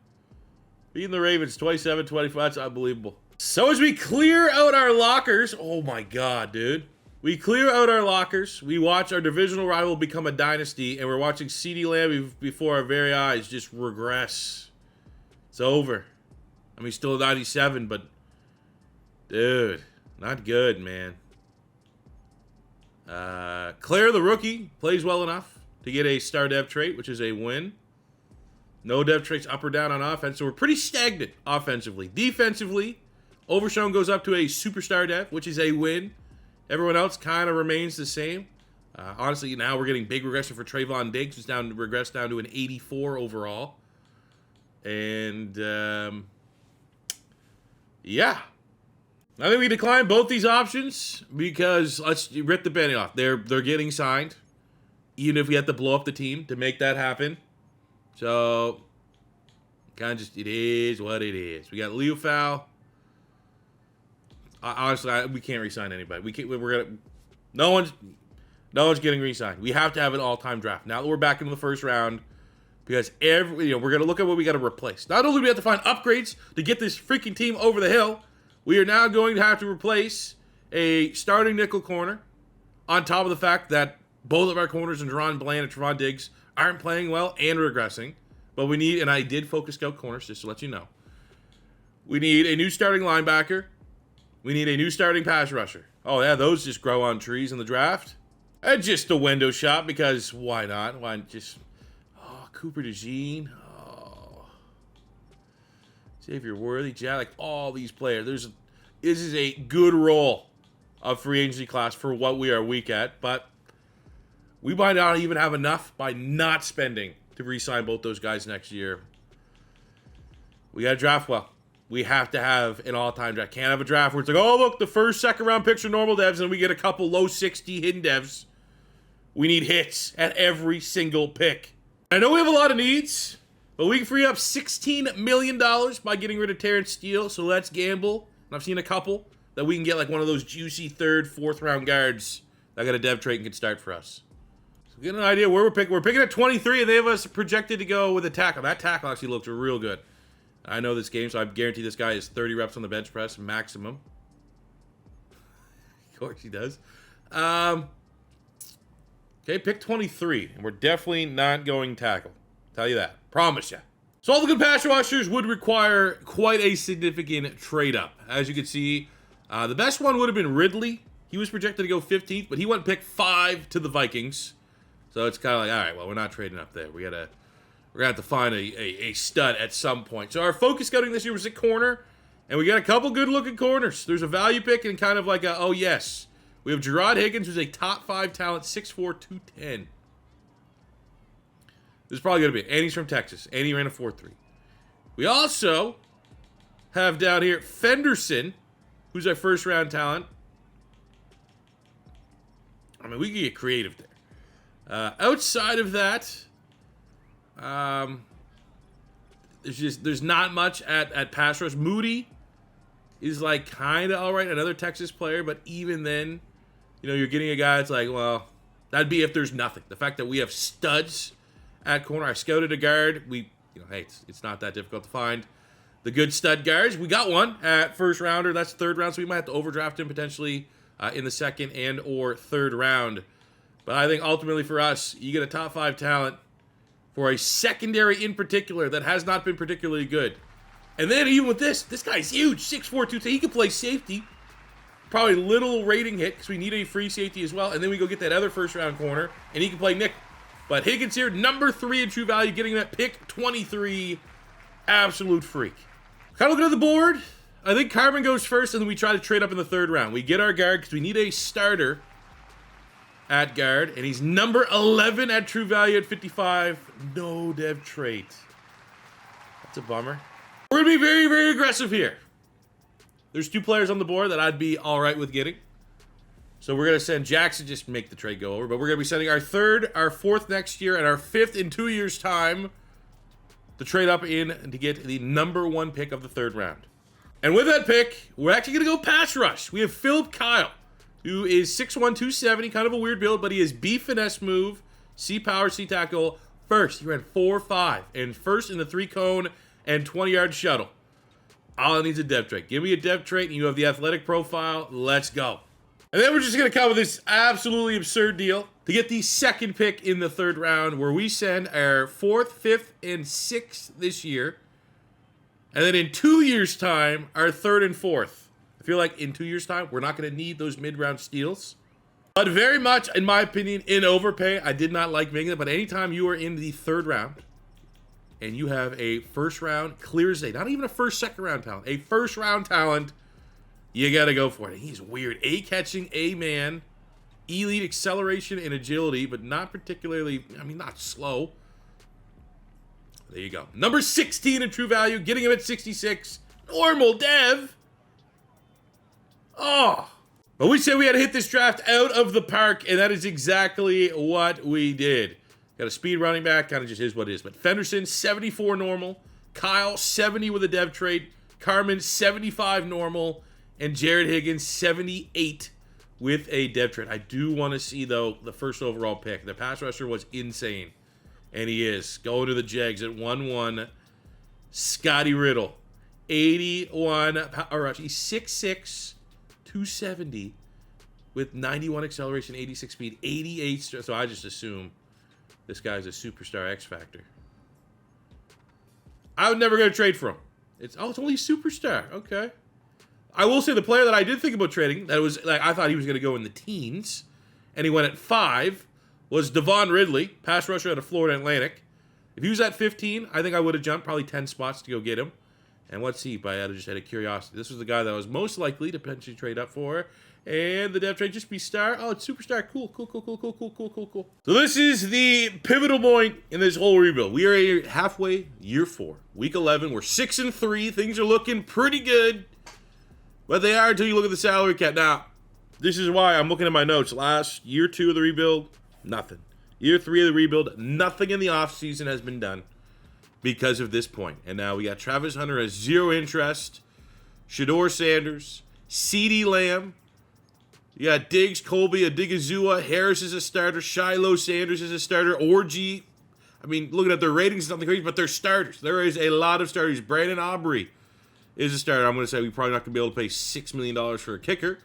Speaker 1: Beating the Ravens 27-25, that's unbelievable. So as we clear out our lockers, oh my God, dude. We clear out our lockers, we watch our divisional rival become a dynasty, and we're watching CeeDee Lamb before our very eyes just regress. It's over. I mean, still a 97, but dude, not good, man. Claire, the rookie, plays well enough to get a star dev trait, which is a win. No dev traits up or down on offense, so we're pretty stagnant offensively. Defensively, Overshown goes up to a superstar dev, which is a win. Everyone else kind of remains the same. Honestly, now we're getting big regression for Trayvon Diggs, who's regressed down to an 84 overall. And, yeah. I think we decline both these options because let's rip the Benny off. They're getting signed, even if we have to blow up the team to make that happen. So, kind of just, it is what it is. We got Leo Fowl. Honestly, we can't re-sign anybody. No one's getting re-signed. We have to have an all-time draft. Now that we're back into the first round, because we're going to look at what we got to replace. Not only do we have to find upgrades to get this freaking team over the hill, we are now going to have to replace a starting nickel corner, on top of the fact that both of our corners, and Deron Bland and Trevon Diggs, aren't playing well and regressing. But we need, and I did focus scout corners just to let you know, we need a new starting linebacker. We need a new starting pass rusher. Oh yeah, those just grow on trees in the draft. And just a window shop, because why not? Why just, Cooper DeJean. Xavier Worthy, like all these players. This is a good roll of free agency class for what we are weak at, but we might not even have enough by not spending to re-sign both those guys next year. We got to draft well. We have to have an all-time draft. Can't have a draft where it's like, oh, look, the first, second-round picks are normal devs, and we get a couple low 60 hidden devs. We need hits at every single pick. I know we have a lot of needs, but we can free up $16 million by getting rid of Terrence Steele, so let's gamble. And I've seen a couple that we can get like one of those juicy third, fourth-round guards that got a dev trait and can start for us. So get an idea where we're picking. We're picking at 23, and they have us projected to go with a tackle. That tackle actually looks real good. I know this game, so I guarantee this guy is 30 reps on the bench press maximum. Of course he does. Okay, pick 23, and we're definitely not going tackle. Tell you that. Promise you. So all the good pass rushers would require quite a significant trade up. As you can see, the best one would have been Ridley. He was projected to go 15th, but he went pick 5 to the Vikings. So it's kind of like, all right, well, we're not trading up there. We're gonna have to find a stud at some point. So our focus scouting this year was at corner, and we got a couple good-looking corners. There's a value pick and kind of like a, oh, yes. We have Gerard Higgins, who's a top 5 talent, 6'4", 210. This is probably going to be, and he's from Texas, and he ran a 4.3. We also have down here Fenderson, who's our first-round talent. I mean, we can get creative there. Outside of that, there's not much at pass rush. Moody is like kind of all right, another Texas player, but even then, you're getting a guy that's like, well, that'd be if there's nothing. The fact that we have studs at corner, I scouted a guard. Hey, it's not that difficult to find the good stud guards. We got one at first rounder. That's third round, so we might have to overdraft him potentially in the second and or third round. But I think ultimately for us, you get a top 5 talent for a secondary in particular that has not been particularly good. And then even with this guy's huge, 6'4", 210. He can play safety. Probably little rating hit because we need a free safety as well. And then we go get that other first-round corner, and he can play nickel. But Higgins here, number 3 in true value, getting him at pick 23. Absolute freak. Kind of looking at the board. I think Carmen goes first, and then we try to trade up in the third round. We get our guard because we need a starter at guard, and he's number 11 at true value at 55. No dev trait. That's a bummer. We're going to be very, very aggressive here. There's 2 players on the board that I'd be all right with getting. So we're going to send Jackson, just make the trade go over. But we're going to be sending our 3rd, our 4th next year, and our 5th in 2 years' time to trade up in and to get the number 1 pick of the 3rd round. And with that pick, we're actually going to go pass rush. We have Philip Kyle, who is 6'1", 270, kind of a weird build, but he is B finesse move, C power, C tackle. First, he ran 4.5, and first in the 3-cone and 20-yard shuttle. All it needs is a dev trait. Give me a dev trait, and you have the athletic profile. Let's go. And then we're just going to come with this absolutely absurd deal to get the 2nd pick in the 3rd round, where we send our 4th, 5th, and 6th this year. And then in 2 years' time, our 3rd and 4th. I feel like in 2 years' time, we're not going to need those mid-round steals. But very much, in my opinion, in overpay. I did not like making it, but anytime you are in the 3rd round, and you have a first-round, clear as day, not even a first, second-round talent, a first-round talent, you got to go for it. He's weird. A-catching, A-man, elite acceleration and agility, but not particularly, not slow. There you go. Number 16 in true value, getting him at 66. Normal dev. Oh. But we said we had to hit this draft out of the park, and that is exactly what we did. Got a speed running back, kind of just is what it is. But Fenderson, 74 normal. Kyle, 70 with a dev trait. Carmen, 75 normal. And Jared Higgins, 78 with a dev trait. I do want to see, though, the first overall pick. The pass rusher was insane. And he is. Going to the Jags at 1-1. Scotty Riddle, 81 power rush. He's 6'6", 270 with 91 acceleration, 86 speed, 88. So I just assume this guy's a superstar X Factor. I would never go to trade for him. It's only superstar. Okay. I will say the player that I did think about trading, that was like I thought he was going to go in the teens, and he went at 5, was Devon Ridley, pass rusher out of Florida Atlantic. If he was at 15, I think I would have jumped probably 10 spots to go get him. And what's he? But just out of curiosity. This was the guy that I was most likely to potentially trade up for. And the dev trade just be star. Oh, it's superstar. Cool. So this is the pivotal point in this whole rebuild. We are halfway, year 4, week 11. We're 6-3. Things are looking pretty good. But they are until you look at the salary cap. Now, this is why I'm looking at my notes. Last year 2 of the rebuild, nothing. Year 3 of the rebuild, nothing in the offseason has been done because of this point. And now we got Travis Hunter has 0 interest, Shedeur Sanders, CeeDee Lamb. You got Diggs, Colby, Adigizua, Harris is a starter, Shiloh Sanders is a starter, Orgy. I mean, looking at their ratings, it's nothing crazy, but they're starters. There is a lot of starters. Brandon Aubrey is a starter. I'm going to say we're probably not going to be able to pay $6 million for a kicker.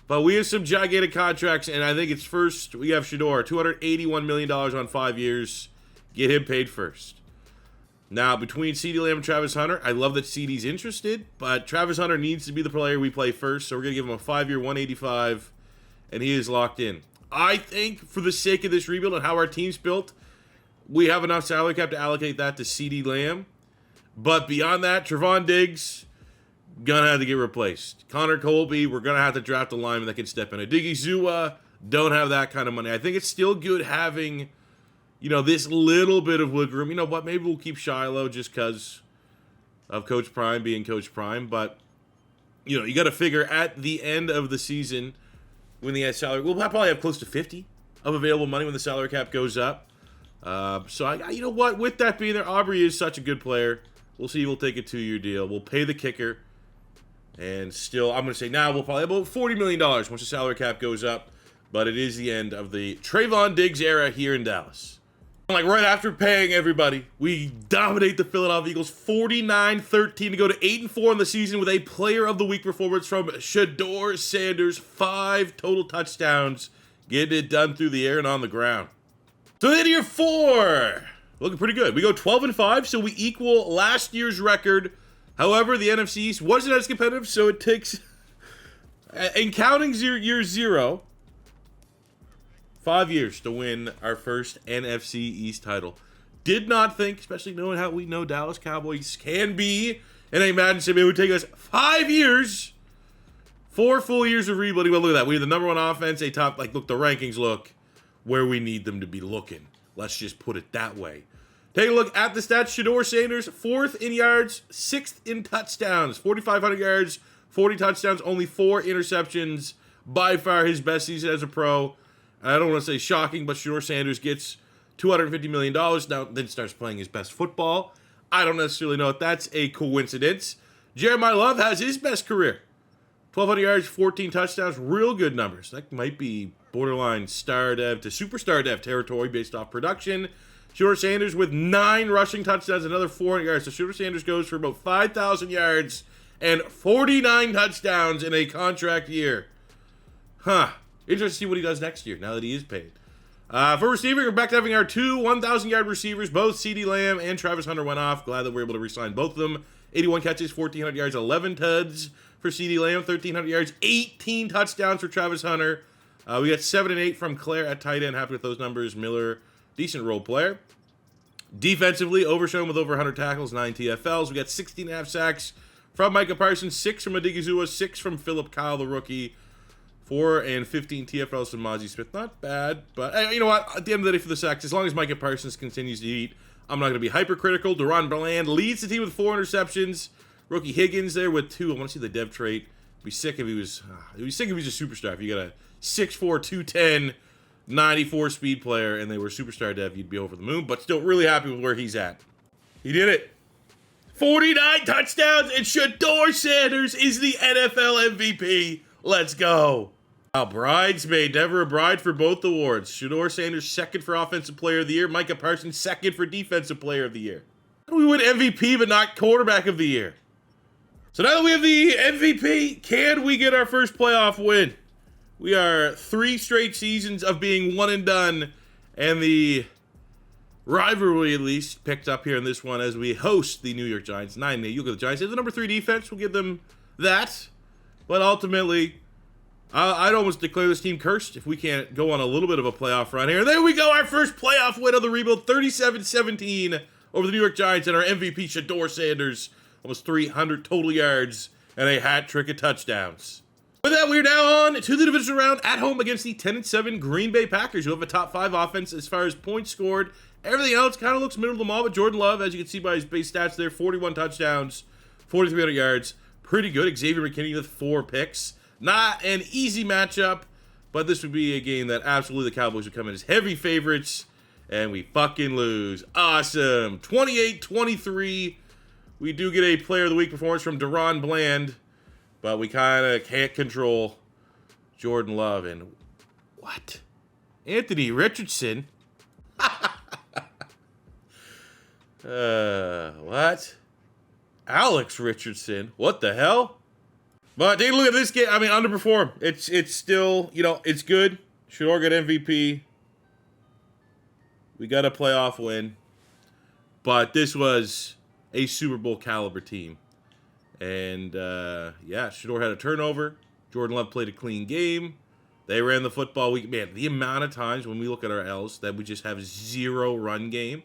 Speaker 1: But we have some gigantic contracts, and I think it's first. We have Shedeur, $281 million on 5 years. Get him paid first. Now, between CeeDee Lamb and Travis Hunter, I love that CeeDee's interested, but Travis Hunter needs to be the player we play first, so we're going to give him a 5-year, $185, and he is locked in. I think, for the sake of this rebuild and how our team's built, we have enough salary cap to allocate that to CeeDee Lamb. But beyond that, Trevon Diggs, gonna have to get replaced. Connor Colby, we're gonna have to draft a lineman that can step in. Adigizua, don't have that kind of money. I think it's still good having, this little bit of wiggle room. You know what? Maybe we'll keep Shiloh just because of Coach Prime being Coach Prime. But, you got to figure at the end of the season when the salary, we'll probably have close to 50 of available money when the salary cap goes up. You know what? With that being there, Aubrey is such a good player. We'll see. We'll take a 2-year deal. We'll pay the kicker. And still, I'm going to say now we'll probably have about $40 million once the salary cap goes up. But it is the end of the Trevon Diggs era here in Dallas. Like right after paying everybody, we dominate the Philadelphia Eagles 49-13 to go to 8-4 in the season with a player of the week performance from Shedeur Sanders. 5 total touchdowns. Getting it done through the air and on the ground. So then year 4. Looking pretty good. We go 12-5, so we equal last year's record. However, the NFC East wasn't as competitive, so it takes, in counting year 0, 5 years to win our first NFC East title. Did not think, especially knowing how we know Dallas Cowboys can be in a Madden sim, it would take us 5 years, 4 full years of rebuilding. Well, look at that. We have the number 1 offense, the rankings look where we need them to be looking. Let's just put it that way. Take a look at the stats. Shedeur Sanders, 4th in yards, 6th in touchdowns. 4,500 yards, 40 touchdowns, only 4 interceptions. By far his best season as a pro. I don't want to say shocking, but Shedeur Sanders gets $250 million. Now, then starts playing his best football. I don't necessarily know if that's a coincidence. Jeremiah Love has his best career. 1,200 yards, 14 touchdowns. Real good numbers. That might be borderline star dev to superstar dev territory based off production. Shedeur Sanders with 9 rushing touchdowns, another 400 yards. So Shedeur Sanders goes for about 5,000 yards and 49 touchdowns in a contract year. Interesting to see what he does next year, now that he is paid. For receiver, we're back to having our 2 1,000-yard receivers. Both CeeDee Lamb and Travis Hunter went off. Glad that we were able to re-sign both of them. 81 catches, 1,400 yards, 11 tuds for CeeDee Lamb, 1,300 yards, 18 touchdowns for Travis Hunter. We got 7 and 8 from Claire at tight end. Happy with those numbers. Miller, decent role player. Defensively, Overshown with over 100 tackles, 9 TFLs. We got 16.5 sacks from Micah Parsons, 6 from Adigizua, 6 from Philip Kyle, the rookie. 4 and 15 TFLs from Mozzie Smith. Not bad, but you know what? At the end of the day for the sacks, as long as Micah Parsons continues to eat, I'm not going to be hypercritical. Deron Bland leads the team with 4 interceptions. Rookie Higgins there with 2. I want to see the dev trait. Be sick if he was. He'd be sick if he was a superstar. If you got a 6'4", 210 94 speed player and they were superstar dev, you'd be over the moon, but still really happy with where he's at. He did it. 49 touchdowns, and Shedeur Sanders is the NFL MVP. Let's go. Wow, bridesmaid, never a bride for both awards. Shedeur Sanders, second for Offensive Player of the Year. Micah Parsons, second for Defensive Player of the Year. We win MVP, but not Quarterback of the Year. So now that we have the MVP, can we get our first playoff win? We are 3 straight seasons of being one and done, and the rivalry at least picked up here in this one as we host the New York Giants. 9-8. You look at the Giants. They have the number 3 defense. We'll give them that. But ultimately, I'd almost declare this team cursed if we can't go on a little bit of a playoff run here. There we go. Our first playoff win of the rebuild. 37-17 over the New York Giants, and our MVP, Shedeur Sanders. Almost 300 total yards and a hat trick of touchdowns. With that, we're now on to the divisional round at home against the 10-7 Green Bay Packers, who have a top 5 offense as far as points scored. Everything else kind of looks middle of the mall, but Jordan Love, as you can see by his base stats there, 41 touchdowns, 4,300 yards. Pretty good. Xavier McKinney with 4 picks. Not an easy matchup, but this would be a game that absolutely the Cowboys would come in as heavy favorites, and we fucking lose. Awesome. 28-23. We do get a Player of the Week performance from Deron Bland, but we kind of can't control Jordan Love. And what? Anthony Richardson? What? Alex Richardson? What the hell? But take a look at this game. I mean, underperformed. It's still, you know, it's good. Shedeur got MVP. We got a playoff win. But this was a Super Bowl caliber team. And, yeah, Shedeur had a turnover. Jordan Love played a clean game. They ran the football. Man, the amount of times when we look at our L's that we just have 0 run game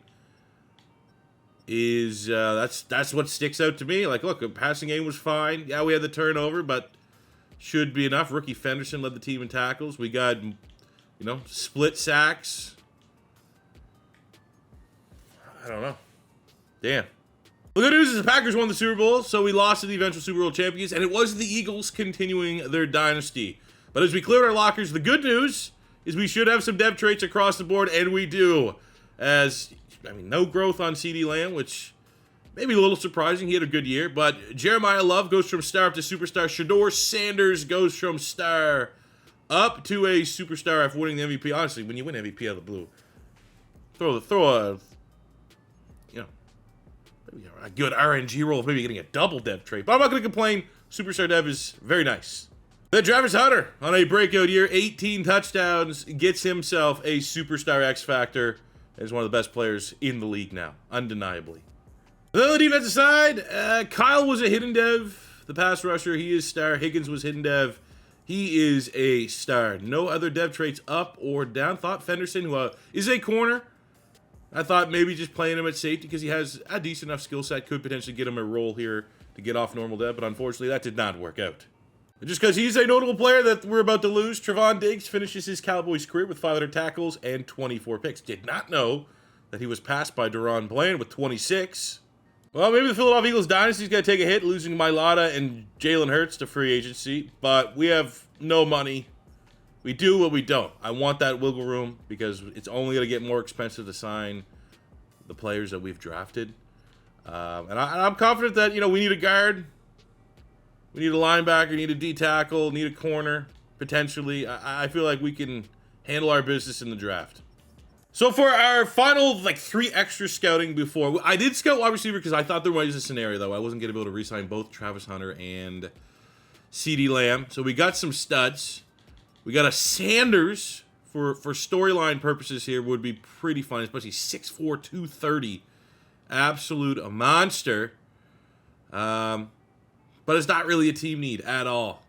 Speaker 1: is, that's what sticks out to me. Like, look, the passing game was fine. Yeah, we had the turnover, but should be enough. Ricky Fenderson led the team in tackles. We got, you know, split sacks. I don't know. Damn. The good news is the Packers won the Super Bowl, so we lost to the eventual Super Bowl champions, and it was the Eagles continuing their dynasty. But as we cleared our lockers, the good news is we should have some dev traits across the board, and we do. As, I mean, no growth on CeeDee Lamb, which may be a little surprising. He had a good year. But Jeremiah Love goes from star up to superstar. Shedeur Sanders goes from star up to a superstar after winning the MVP. Honestly, when you win MVP out of the blue, throw a a good RNG roll of maybe getting a double dev trait. But I'm not going to complain. Superstar dev is very nice. Then Travis Hunter, on a breakout year, 18 touchdowns, gets himself a superstar X Factor. Is one of the best players in the league now, undeniably. And then on the defensive side, Kyle was a hidden dev. The pass rusher, he is star. Higgins was hidden dev. He is a star. No other dev traits up or down. Thought Fenderson, who is a corner. I thought maybe just playing him at safety because he has a decent enough skill set could potentially get him a role here to get off normal dev, but unfortunately that did not work out. And just because he's a notable player that we're about to lose, Trevon Diggs finishes his Cowboys career with 500 tackles and 24 picks. Did not know that he was passed by Deron Bland with 26. Well, maybe the Philadelphia Eagles dynasty's got to take a hit, losing Mailata and Jalen Hurts to free agency, but we have no money. We do what we don't. I want that wiggle room because it's only going to get more expensive to sign the players that we've drafted. And I'm confident that, you know, we need a guard. We need a linebacker, need a D tackle, need a corner, potentially. I feel like we can handle our business in the draft. So for our final, 3 extra scouting before, I did scout wide receiver because I thought there was a scenario, though. I wasn't going to be able to re-sign both Travis Hunter and CeeDee Lamb. So we got some studs. We got a Sanders for storyline purposes here would be pretty fun, especially 6'4", 230. Absolute monster. But it's not really a team need at all.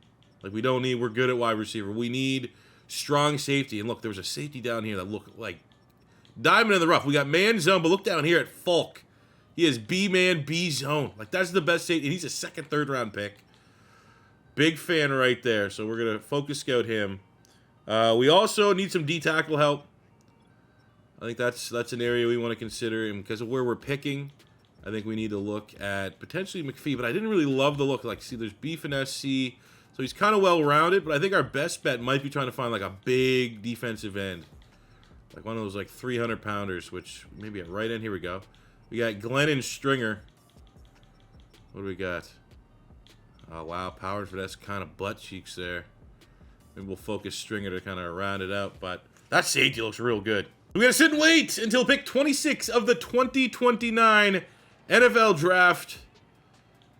Speaker 1: We're good at wide receiver. We need strong safety. And look, there was a safety down here that looked like diamond in the rough. We got man zone, but look down here at Falk. He has B-man, B-zone. That's the best safety. And he's a second, third round pick. Big fan right there. So we're going to focus scout him. We also need some D-tackle help. I think that's an area we want to consider. And because of where we're picking, I think we need to look at potentially McPhee. But I didn't really love the look. See, there's beef and SC. So he's kind of well-rounded. But I think our best bet might be trying to find a big defensive end. Like one of those like 300-pounders, which maybe at right end. Here we go. We got Glenn and Stringer. What do we got? Oh, wow. Power for that's kind of butt cheeks there. Maybe we'll focus Stringer to kind of round it out, but that safety looks real good. We gotta sit and wait until pick 26 of the 2029 NFL Draft.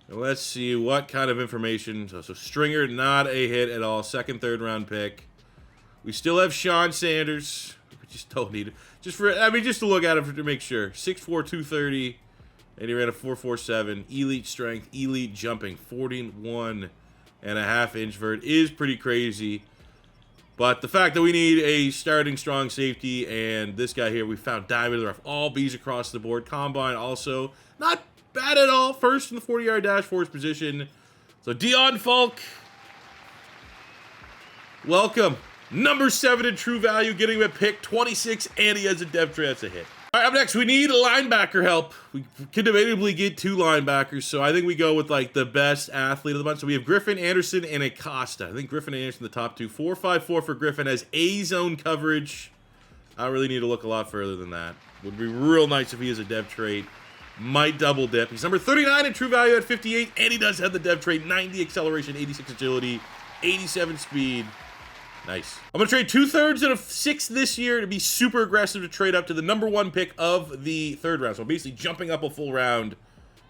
Speaker 1: And let's see what kind of information. So Stringer, not a hit at all. Second, third round pick. We still have Deion Sanders. We just don't need it. Just to look at him to make sure. 6'4", 230. And he ran a 4.47. Elite strength, elite jumping. 41.5-inch vert is pretty crazy. But the fact that we need a starting strong safety, and this guy here, we found diamond in the rough. All B's across the board. Combine also not bad at all. First in the 40-yard dash for his position. So Deion Falk, welcome. Number 7 in true value, getting him at pick 26, and he has a depth trade. That's a hit. All right, up next, we need linebacker help. We can debatably get 2 linebackers, so I think we go with like the best athlete of the bunch. So we have Griffin, Anderson, and Acosta. I think Griffin and Anderson the top 2. 4.54 for Griffin, has A-zone coverage. I don't really need to look a lot further than that. Would be real nice if he has a depth trait. Might double dip. He's number 39 in true value at 58, and he does have the depth trait. 90 acceleration, 86 agility, 87 speed. Nice. I'm going to trade 2/3 and a 6th this year to be super aggressive to trade up to the number 1 pick of the 3rd round. So I'm basically jumping up a full round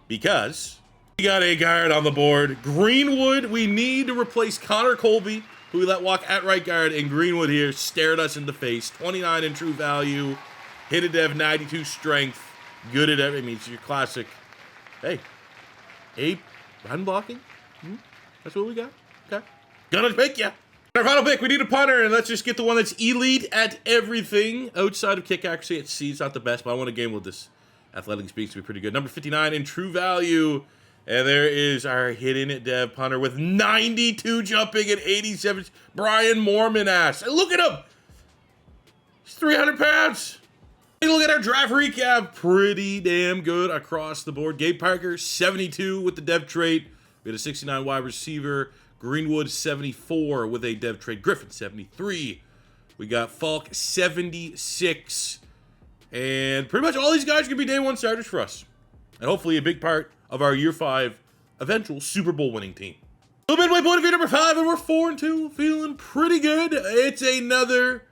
Speaker 1: because we got a guard on the board. Greenwood, we need to replace Connor Colby, who we let walk at right guard, and Greenwood here stared us in the face. 29 in true value, hit a dev, 92 strength, good at everything. I mean, it's your classic, hey, run blocking? That's what we got? Okay. Gonna pick ya. Our final pick, we need a punter, and let's just get the one that's elite at everything. Outside of kick accuracy at C, it's not the best, but I want a game with this. Athletic speeds to be pretty good. Number 59 in true value. And there is our hidden dev punter with 92 jumping and 87. Brian Mormon ass. And look at him. He's 300 pounds. Hey, look at our draft recap. Pretty damn good across the board. Gabe Parker, 72 with the dev trait. We had a 69 wide receiver. Greenwood, 74 with a dev trade. Griffin, 73. We got Falk, 76. And pretty much all these guys are going to be day 1 starters for us. And hopefully a big part of our year 5 eventual Super Bowl winning team. So midway point of view number 5, and we're 4-2. Feeling pretty good. It's another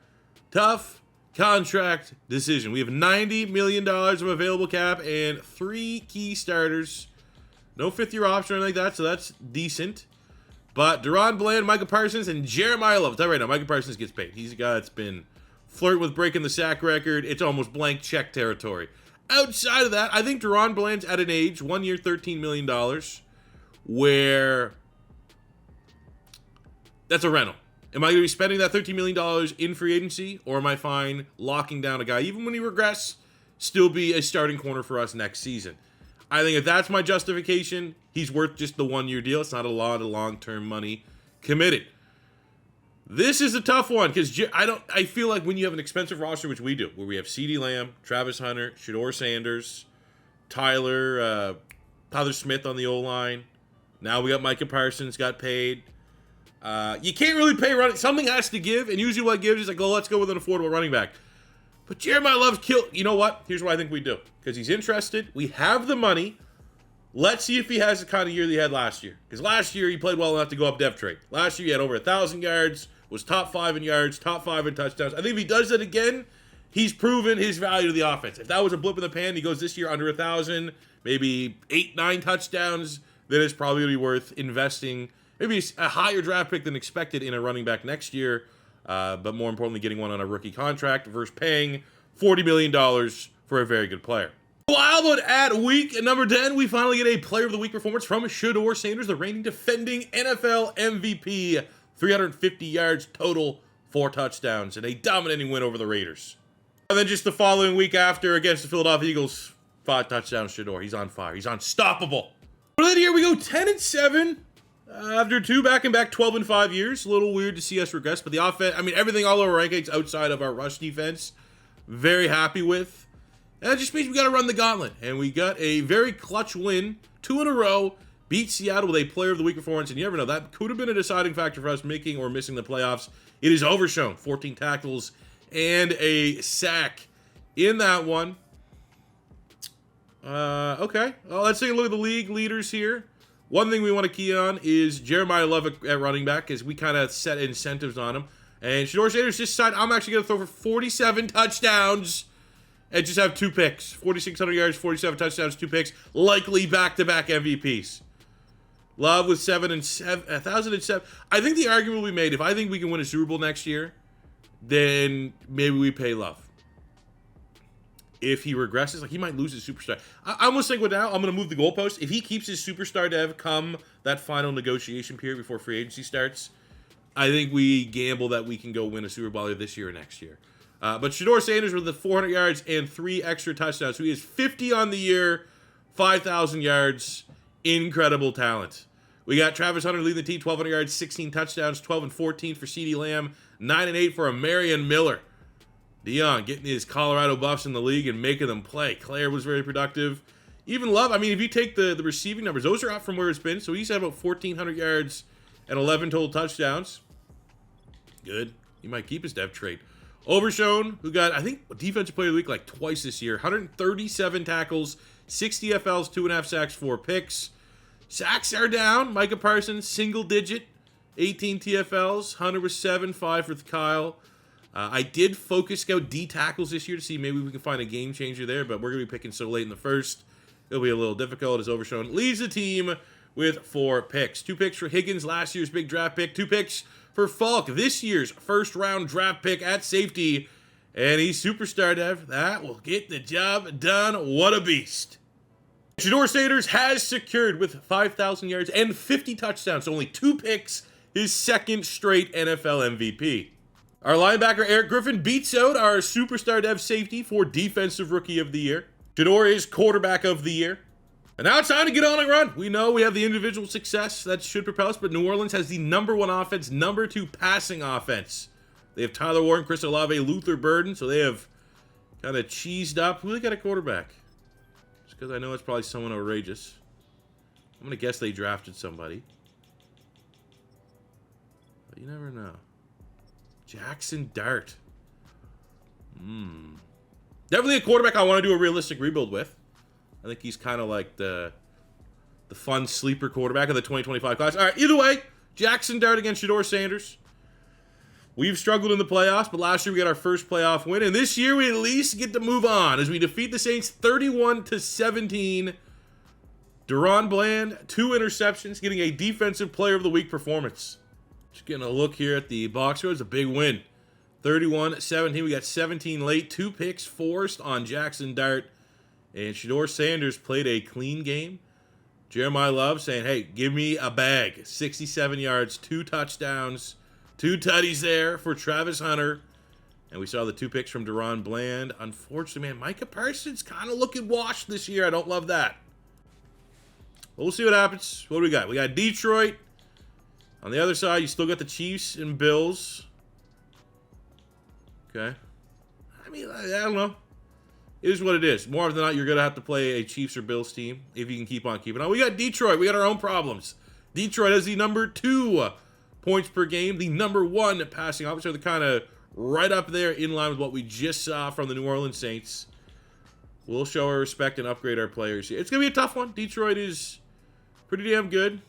Speaker 1: tough contract decision. We have $90 million of available cap and 3 key starters. No 5th-year option or anything like that, so that's decent. But Deron Bland, Micah Parsons, and Jeremiah Love. I'll tell you right now, Micah Parsons gets paid. He's a guy that's been flirting with breaking the sack record. It's almost blank check territory. Outside of that, I think Deron Bland's at an age, 1 year, $13 million, where that's a rental. Am I going to be spending that $13 million in free agency, or am I fine locking down a guy, even when he regress, still be a starting corner for us next season? I think if that's my justification, he's worth just the 1 year deal. It's not a lot of long-term money committed. This is a tough one because I feel like when you have an expensive roster, which we do, where we have CeeDee Lamb, Travis Hunter, Shedeur Sanders, Tyler Smith on the O-line. Now we got Micah Parsons got paid. You can't really pay running. Something has to give, and usually what gives is like, oh, let's go with an affordable running back. But Jeremiah Love's killed. You know what? Here's what I think we do. Because he's interested. We have the money. Let's see if he has the kind of year that he had last year. Because last year he played well enough to go up depth trait. Last year he had over 1,000 yards, was top 5 in yards, top 5 in touchdowns. I think if he does that again, he's proven his value to the offense. If that was a blip in the pan, he goes this year under 1,000, maybe 8, 9 touchdowns, then it's probably going to be worth investing. Maybe a higher draft pick than expected in a running back next year. But more importantly, getting one on a rookie contract versus paying $40 million for a very good player. Well, but at week number 10, we finally get a Player of the Week performance from Shedeur Sanders, the reigning defending NFL MVP. 350 yards total, 4 touchdowns, and a dominating win over the Raiders. And then just the following week after against the Philadelphia Eagles, 5 touchdowns, Shedeur. He's on fire. He's unstoppable. But then here we go, 10-7. After 2 back-and-back 12-5 years. A little weird to see us regress, but the offense, I mean, everything, all our rankings outside of our rush defense, very happy with. And that just means we got to run the gauntlet. And we got a very clutch win, 2 in a row, beat Seattle with a Player of the Week performance. And you never know, that could have been a deciding factor for us making or missing the playoffs. It is overshown. 14 tackles and a sack in that one. Okay. Well, let's take a look at the league leaders here. One thing we want to key on is Jeremiah Love at running back, because we kind of set incentives on him. And Shedeur Sanders just decided I'm actually going to throw for 47 touchdowns and just have 2 picks. 4,600 yards, 47 touchdowns, 2 picks. Likely back-to-back MVPs. Love with 1,007. I think the argument will be made, if I think we can win a Super Bowl next year, then maybe we pay Love. If he regresses, like, he might lose his superstar. I almost think now I'm going to move the goalpost. If he keeps his superstar dev come that final negotiation period before free agency starts, I think we gamble that we can go win a Super Bowl either this year or next year. But Shedeur Sanders with the 400 yards and 3 extra touchdowns. So he is 50 on the year, 5,000 yards. Incredible talent. We got Travis Hunter leading the team, 1,200 yards, 16 touchdowns, 12 and 14 for CeeDee Lamb, 9 and 8 for Marion Miller. Deion getting his Colorado Buffs in the league and making them play. Claire was very productive. Even Love, I mean, if you take the receiving numbers, those are up from where it's been. So he's had about 1,400 yards and 11 total touchdowns. Good. He might keep his dev trade. Overshown, who got, I think, Defensive Player of the Week like twice this year. 137 tackles, 60 FLs, 2.5 sacks, 4 picks. Sacks are down. Micah Parsons, single digit, 18 TFLs. Hunter was 7, 5 for Kyle. I did focus scout D tackles this year to see maybe we can find a game changer there, but we're going to be picking so late in the first. It'll be a little difficult as Overshown leads the team with 4 picks. 2 picks for Higgins, last year's big draft pick. 2 picks for Falk, this year's first-round draft pick at safety. And he's superstar dev. That will get the job done. What a beast. Shedeur Sanders has secured with 5,000 yards and 50 touchdowns. So only 2 picks, his second straight NFL MVP. Our linebacker, Eric Griffin, beats out our superstar dev safety for Defensive Rookie of the Year. Shedeur is Quarterback of the Year. And now it's time to get on and run. We know we have the individual success that should propel us, but New Orleans has the #1 offense, #2 passing offense. They have Tyler Warren, Chris Olave, Luther Burden, so they have kind of cheesed up. Who they got a quarterback? Just because I know it's probably someone outrageous. I'm going to guess they drafted somebody. But you never know. Jackson Dart. Definitely a quarterback I want to do a realistic rebuild with. I think he's kind of like the fun sleeper quarterback of the 2025 class. All right, either way, Jackson Dart against Shedeur Sanders. We've struggled in the playoffs, but last year we got our first playoff win, and this year we at least get to move on as we defeat the Saints 31-17. Deron Bland, 2 interceptions, getting a Defensive Player of the Week performance. Just getting a look here at the box score. It's a big win. 31-17. We got 17 late, 2 picks forced on Jackson Dart. And Shedeur Sanders played a clean game. Jeremiah Love saying, hey, give me a bag. 67 yards, 2 touchdowns, 2 tutties there for Travis Hunter. And we saw the 2 picks from Deron Bland. Unfortunately, man, Micah Parsons kind of looking washed this year. I don't love that. But we'll see what happens. What do we got? We got Detroit. On the other side, you still got the Chiefs and Bills. Okay. I mean, I don't know. It is what it is. More often than not, you're going to have to play a Chiefs or Bills team if you can keep on keeping on. We got Detroit. We got our own problems. Detroit has the #2 points per game, the #1 passing offense. So they're kind of right up there in line with what we just saw from the New Orleans Saints. We'll show our respect and upgrade our players here. It's going to be a tough one. Detroit is pretty damn good.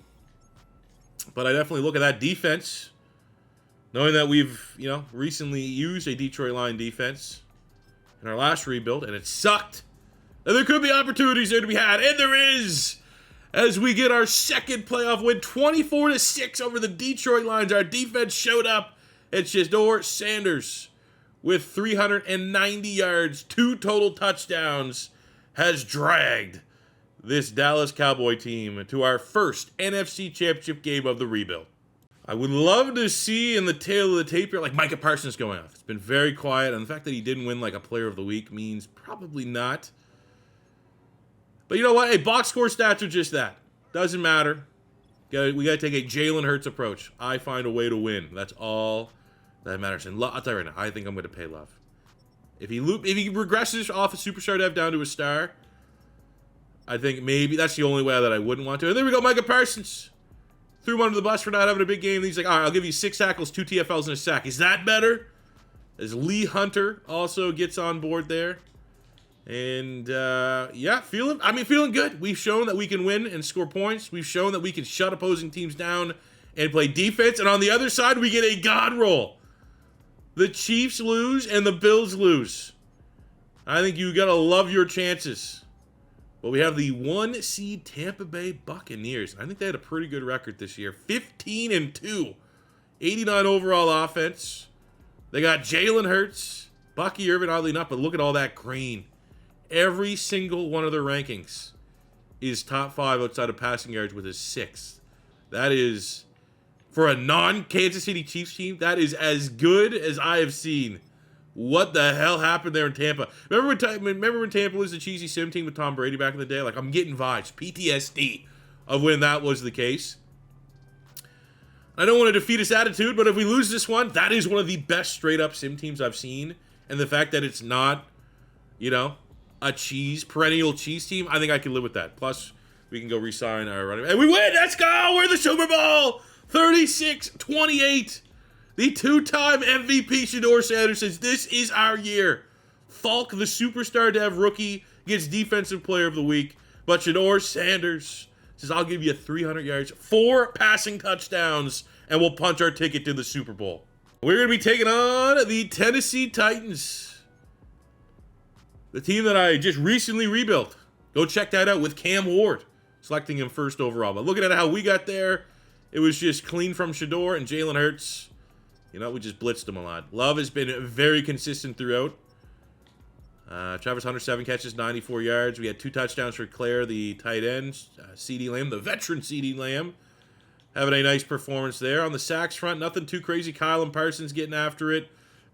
Speaker 1: But I definitely look at that defense, knowing that we've, recently used a Detroit line defense in our last rebuild, and it sucked. And there could be opportunities there to be had, and there is, as we get our second playoff win, 24-6 over the Detroit Lions. Our defense showed up. It's Shedeur Sanders with 390 yards, 2 total touchdowns, has dragged this Dallas Cowboy team to our first NFC Championship game of the rebuild. I would love to see in the tail of the tape here, like Micah Parsons going off. It's been very quiet, and the fact that he didn't win like a Player of the Week means probably not. But you know what? Hey, box score stats are just that. Doesn't matter. We got to take a Jalen Hurts approach. I find a way to win. That's all that matters. And I'll tell you right now, I think I'm going to pay Love. If he regresses off a superstar dev down to a star, I think maybe that's the only way that I wouldn't want to. And there we go, Micah Parsons. Threw him under the bus for not having a big game. He's like, all right, I'll give you 6 tackles, 2 TFLs, and a sack. Is that better? as Lee Hunter also gets on board there. And, yeah, feeling good. We've shown that we can win and score points. We've shown that we can shut opposing teams down and play defense. And on the other side, we get a God roll. The Chiefs lose and the Bills lose. I think you got to love your chances. But we have the 1 seed Tampa Bay Buccaneers. I think they had a pretty good record this year. 15-2. 89 overall offense. They got Jalen Hurts, Bucky Irvin, oddly enough, but look at all that green. Every single one of their rankings is top 5 outside of passing yards with a 6th. That is, for a non-Kansas City Chiefs team, that is as good as I have seen. What the hell happened there in Tampa? Remember when Tampa was the cheesy sim team with Tom Brady back in the day? Like, I'm getting vibes, PTSD of when that was the case. I don't want to defeat his attitude, but if we lose this one, that is one of the best straight-up sim teams I've seen. And the fact that it's not, a perennial cheese team, I think I can live with that. Plus, we can go re-sign our running back. And we win! Let's go! We're the Super Bowl! 36-28. The 2-time MVP Shedeur Sanders says, this is our year. Falk, the superstar dev rookie, gets Defensive Player of the Week. But Shedeur Sanders says, I'll give you 300 yards, 4 passing touchdowns, and we'll punch our ticket to the Super Bowl. We're going to be taking on the Tennessee Titans. The team that I just recently rebuilt. Go check that out with Cam Ward, selecting him first overall. But looking at how we got there, it was just clean from Shedeur and Jalen Hurts. We just blitzed him a lot. Love has been very consistent throughout. Travis Hunter, 7 catches, 94 yards. We had 2 touchdowns for Claire, the tight end. CeeDee Lamb, the veteran CeeDee Lamb, having a nice performance there. On the sacks front, nothing too crazy. Kylan Parsons getting after it.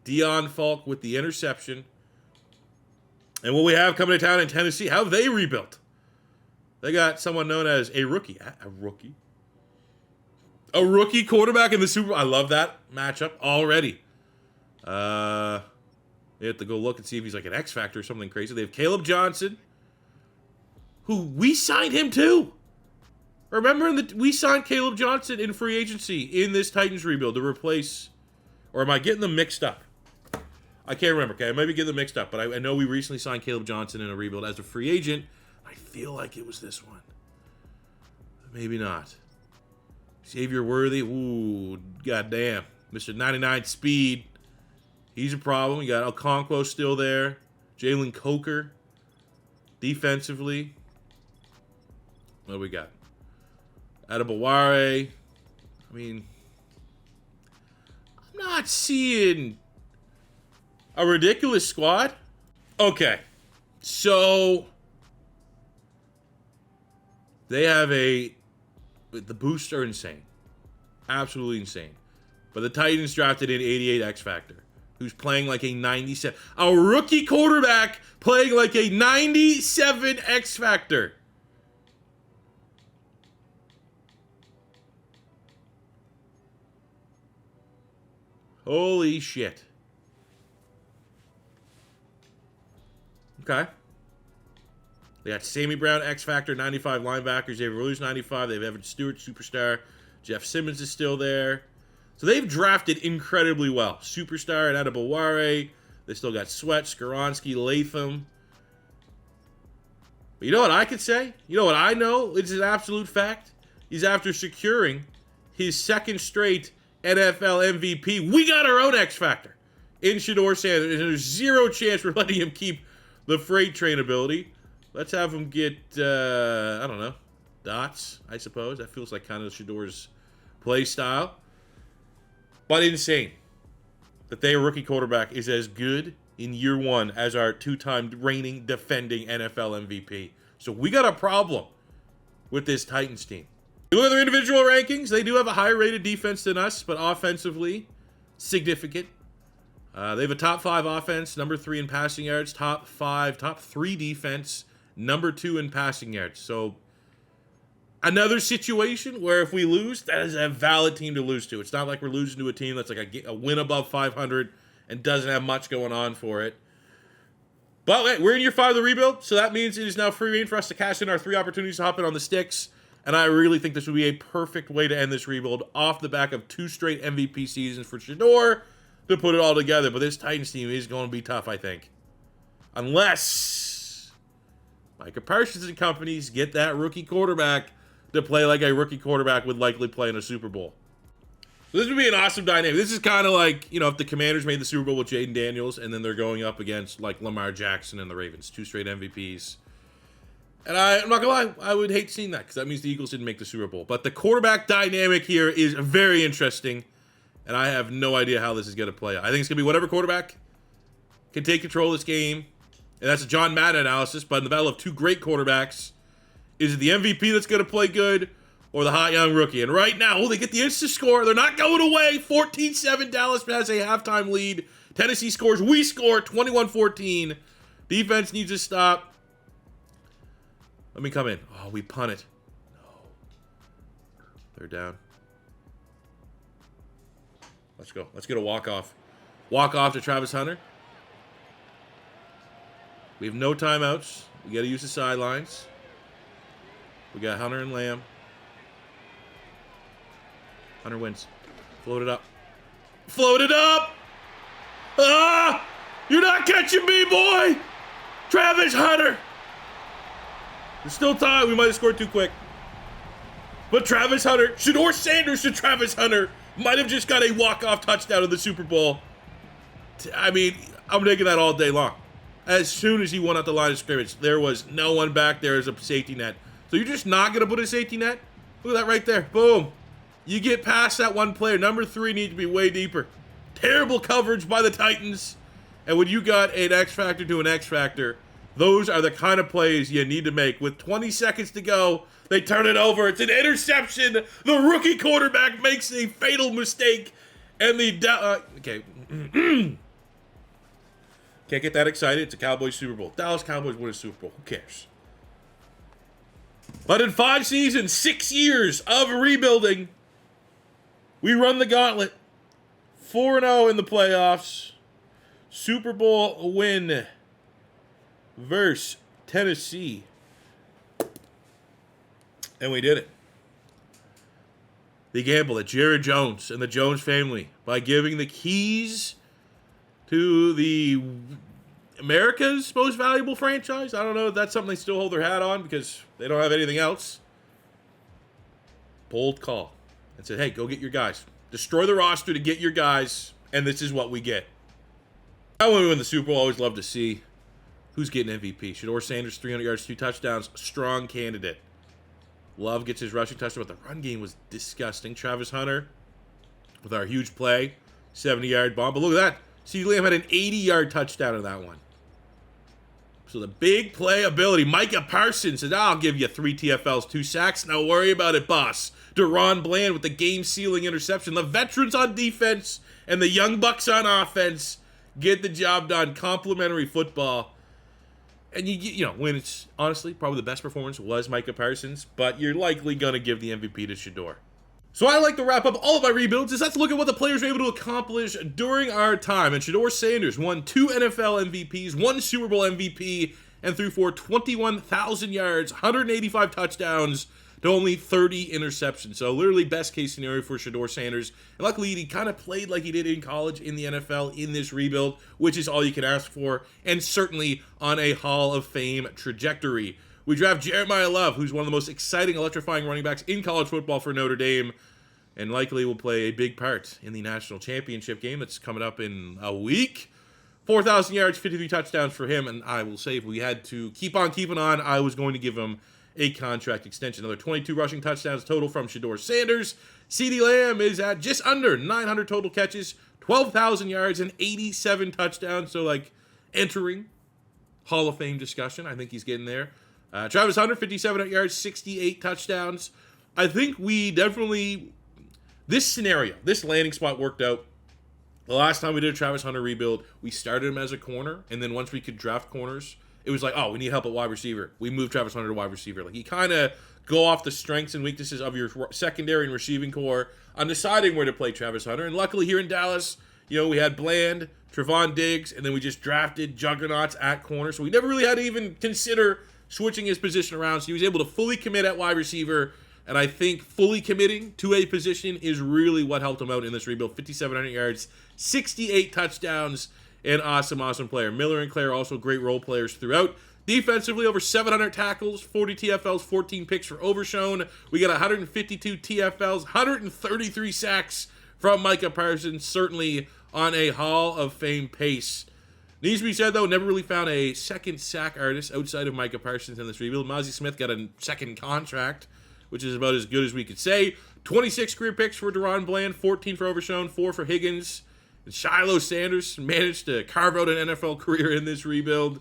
Speaker 1: Deion Falk with the interception. And what we have coming to town in Tennessee, how have they rebuilt? They got someone known as a rookie. A rookie quarterback in the Super Bowl. I love that matchup already. You have to go look and see if he's like an X Factor or something crazy. They have Caleb Johnson, who we signed him too. Remember, we signed Caleb Johnson in free agency in this Titans rebuild to replace, or am I getting them mixed up? I can't remember. Okay, I might be getting them mixed up, but I know we recently signed Caleb Johnson in a rebuild as a free agent. I feel like it was this one. Maybe not. Xavier Worthy. Ooh, goddamn. Mr. 99 speed. He's a problem. We got Okonkwo still there. Jalen Coker. Defensively. What do we got? Adebaware. I'm not seeing a ridiculous squad. Okay. So they have the boosts are insane. Absolutely insane. But the Titans drafted an 88 X Factor who's playing like a 97. A rookie quarterback playing like a 97 X Factor. Holy shit. Okay. They got Sammy Brown, X Factor, 95 linebackers. Xavier Williams, 95. They have Evan Stewart, superstar. Jeff Simmons is still there. So they've drafted incredibly well. Superstar and Adebaware. They still got Sweat, Skoronski, Latham. But you know what I could say? You know what I know? It's an absolute fact. He's after securing his 2nd straight NFL MVP. We got our own X Factor in Shedeur Sanders. And there's 0 chance we're letting him keep the freight train ability. Let's have him get, I don't know, dots, I suppose. That feels like kind of Shedeur's play style. But insane that their rookie quarterback is as good in year 1 as our 2-time reigning, defending NFL MVP. So we got a problem with this Titans team. You look at their individual rankings, they do have a higher rated defense than us, but offensively, significant. They have a top 5 offense, number 3 in passing yards, top 3 defense, number 2 in passing yards. So another situation where if we lose, that is a valid team to lose to. It's not like we're losing to a team that's like a win above 500 and doesn't have much going on for it. But wait, we're in year 5 of the rebuild, so that means it is now free reign for us to cash in our 3 opportunities to hop in on the sticks. And I really think this would be a perfect way to end this rebuild off the back of 2 straight MVP seasons for Shedeur. to put it all together. But this Titans team is going to be tough, I think. Unless Micah Parsons and companies get that rookie quarterback to play like a rookie quarterback would likely play in a Super Bowl. So this would be an awesome dynamic. This is kind of like, if the Commanders made the Super Bowl with Jaden Daniels and then they're going up against like Lamar Jackson and the Ravens, 2 straight MVPs. And I'm not going to lie, I would hate seeing that because that means the Eagles didn't make the Super Bowl. But the quarterback dynamic here is very interesting, and I have no idea how this is going to play out. I think it's going to be whatever quarterback can take control of this game, and that's a John Madden analysis, but in the battle of 2 great quarterbacks, is it the MVP that's going to play good or the hot young rookie? And right now, they get the instant score. They're not going away. 14-7, Dallas has a halftime lead. Tennessee scores. We score 21-14. Defense needs to stop. Let me come in. Oh, we punt it. No. They're down. Let's go. Let's get a walk-off. Walk-off to Travis Hunter. We have no timeouts. We got to use the sidelines. We got Hunter and Lamb. Hunter wins. Float it up. Float it up! Ah! You're not catching me, boy! Travis Hunter! There's still time. We might have scored too quick. But Travis Hunter, Shedeur Sanders to Travis Hunter, might have just got a walk-off touchdown in the Super Bowl. I mean, I'm taking that all day long. As soon as he went out the line of scrimmage, there was no one back there as a safety net. So you're just not going to put a safety net? Look at that right there. Boom. You get past that one player. Number 3 needs to be way deeper. Terrible coverage by the Titans. And when you got an X factor to an X factor, those are the kind of plays you need to make. With 20 seconds to go, they turn it over. It's an interception. The rookie quarterback makes a fatal mistake. And the... okay. Can't get that excited. It's a Cowboys Super Bowl. Dallas Cowboys win a Super Bowl. Who cares? But in 5 seasons, 6 years of rebuilding, we run the gauntlet. 4-0 in the playoffs. Super Bowl win versus Tennessee. And we did it. They gambled at Jared Jones and the Jones family by giving the keys to the America's most valuable franchise. I don't know if that's something they still hold their hat on because they don't have anything else. Bold call. And said, hey, go get your guys. Destroy the roster to get your guys, and this is what we get. I when we win the Super Bowl, I always love to see who's getting MVP. Shedeur Sanders, 300 yards, 2 touchdowns. Strong candidate. Love gets his rushing touchdown, but the run game was disgusting. Travis Hunter with our huge play, 70-yard bomb. But look at that. CeeDee Lamb had an 80-yard touchdown in that one. So the big playability. Micah Parsons says, I'll give you 3 TFLs, 2 sacks. Now worry about it, boss. Deron Bland with the game-sealing interception. The veterans on defense and the young bucks on offense get the job done. Complimentary football. And you know, when it's honestly probably the best performance was Micah Parsons, but you're likely going to give the MVP to Shedeur. So I like to wrap up all of my rebuilds is let's look at what the players were able to accomplish during our time. And Shedeur Sanders won 2 NFL MVPs, 1 Super Bowl MVP, and threw for 21,000 yards, 185 touchdowns, to only 30 interceptions. So literally best case scenario for Shedeur Sanders. And luckily he kind of played like he did in college in the NFL in this rebuild, which is all you can ask for, and certainly on a Hall of Fame trajectory. We draft Jeremiah Love, who's one of the most exciting, electrifying running backs in college football for Notre Dame, and likely will play a big part in the national championship game that's coming up in a week. 4,000 yards, 53 touchdowns for him, and I will say if we had to keep on keeping on, I was going to give him a contract extension. Another 22 rushing touchdowns total from Shedeur Sanders. CeeDee Lamb is at just under 900 total catches, 12,000 yards, and 87 touchdowns, so like entering Hall of Fame discussion. I think he's getting there. Travis Hunter, 57 yards, 68 touchdowns. I think we definitely, this scenario, this landing spot worked out. The last time we did a Travis Hunter rebuild, we started him as a corner, and then once we could draft corners, it was like, oh, we need help at wide receiver. We moved Travis Hunter to wide receiver. Like, you kind of go off the strengths and weaknesses of your secondary and receiving core on deciding where to play Travis Hunter. And luckily here in Dallas, you know, we had Bland, Trevon Diggs, and then we just drafted juggernauts at corner. So we never really had to even consider switching his position around. So he was able to fully commit at wide receiver. And I think fully committing to a position is really what helped him out in this rebuild. 5,700 yards, 68 touchdowns, and awesome player. Miller and Claire also great role players throughout. Defensively, over 700 tackles, 40 TFLs, 14 picks for Overshown. We got 152 TFLs, 133 sacks from Micah Parsons, certainly on a Hall of Fame pace. Needs to be said, though, never really found a second sack artist outside of Micah Parsons in this rebuild. Mozzie Smith got a second contract, which is about as good as we could say. 26 career picks for Deron Bland, 14 for Overshown, 4 for Higgins. And Shiloh Sanders managed to carve out an NFL career in this rebuild.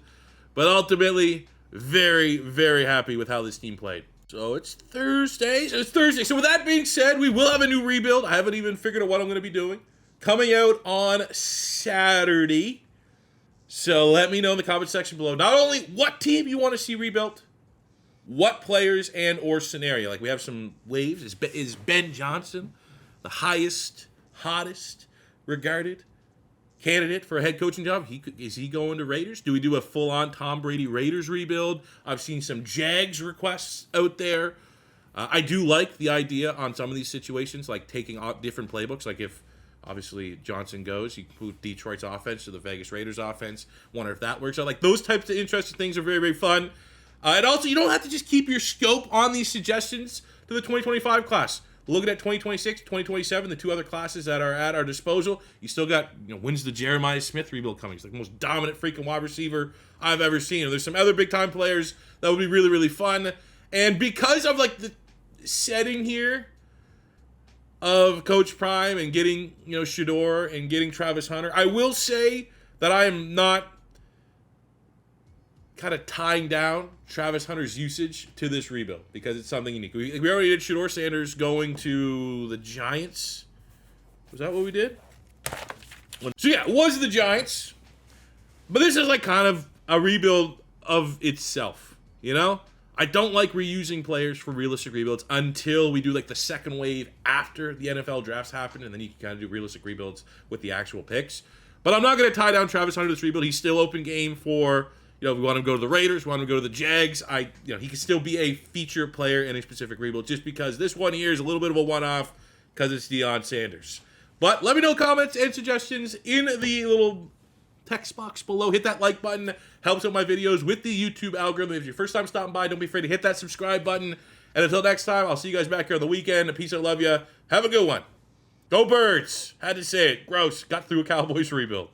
Speaker 1: But ultimately, very happy with how this team played. So it's Thursday. So with that being said, we will have a new rebuild. I haven't even figured out what I'm going to be doing. Coming out on Saturday. So let me know in the comment section below not only what team you want to see rebuilt, what players and or scenario. Like we have some waves. Is Ben Johnson the highest, hottest regarded candidate for a head coaching job? Is he going to Raiders? Do we do a full-on Tom Brady Raiders rebuild? I've seen some Jags requests out there. I do like the idea on some of these situations, like taking different playbooks. Like if obviously Johnson goes, you move Detroit's offense to the Vegas Raiders offense. Wonder if that works out. Like those types of interesting things are very fun. And also, you don't have to just keep your scope on these suggestions to the 2025 class. Looking at 2026, 2027, the two other classes that are at our disposal, you still got, when's the Jeremiah Smith rebuild coming? He's like the most dominant freaking wide receiver I've ever seen. And there's some other big-time players that would be really fun. And because of, like, the setting here of Coach Prime and getting, Shedeur and getting Travis Hunter, I will say that I am not kind of tying down Travis Hunter's usage to this rebuild because it's something unique. We already did Shedeur Sanders going to the Giants. Was that what we did? So yeah, it was the Giants. But this is like kind of a rebuild of itself, I don't like reusing players for realistic rebuilds until we do like the second wave after the NFL drafts happen, and then you can kind of do realistic rebuilds with the actual picks. But I'm not going to tie down Travis Hunter to this rebuild. He's still open game for if we want him to go to the Raiders, we want him to go to the Jags. He can still be a feature player in a specific rebuild just because this one here is a little bit of a one-off because it's Deion Sanders. But let me know comments and suggestions in the little text box below. Hit that like button. Helps out my videos with the YouTube algorithm. If it's your first time stopping by, don't be afraid to hit that subscribe button. And until next time, I'll see you guys back here on the weekend. Peace out, love ya. Have a good one. Go Birds. Had to say it. Gross. Got through a Cowboys rebuild.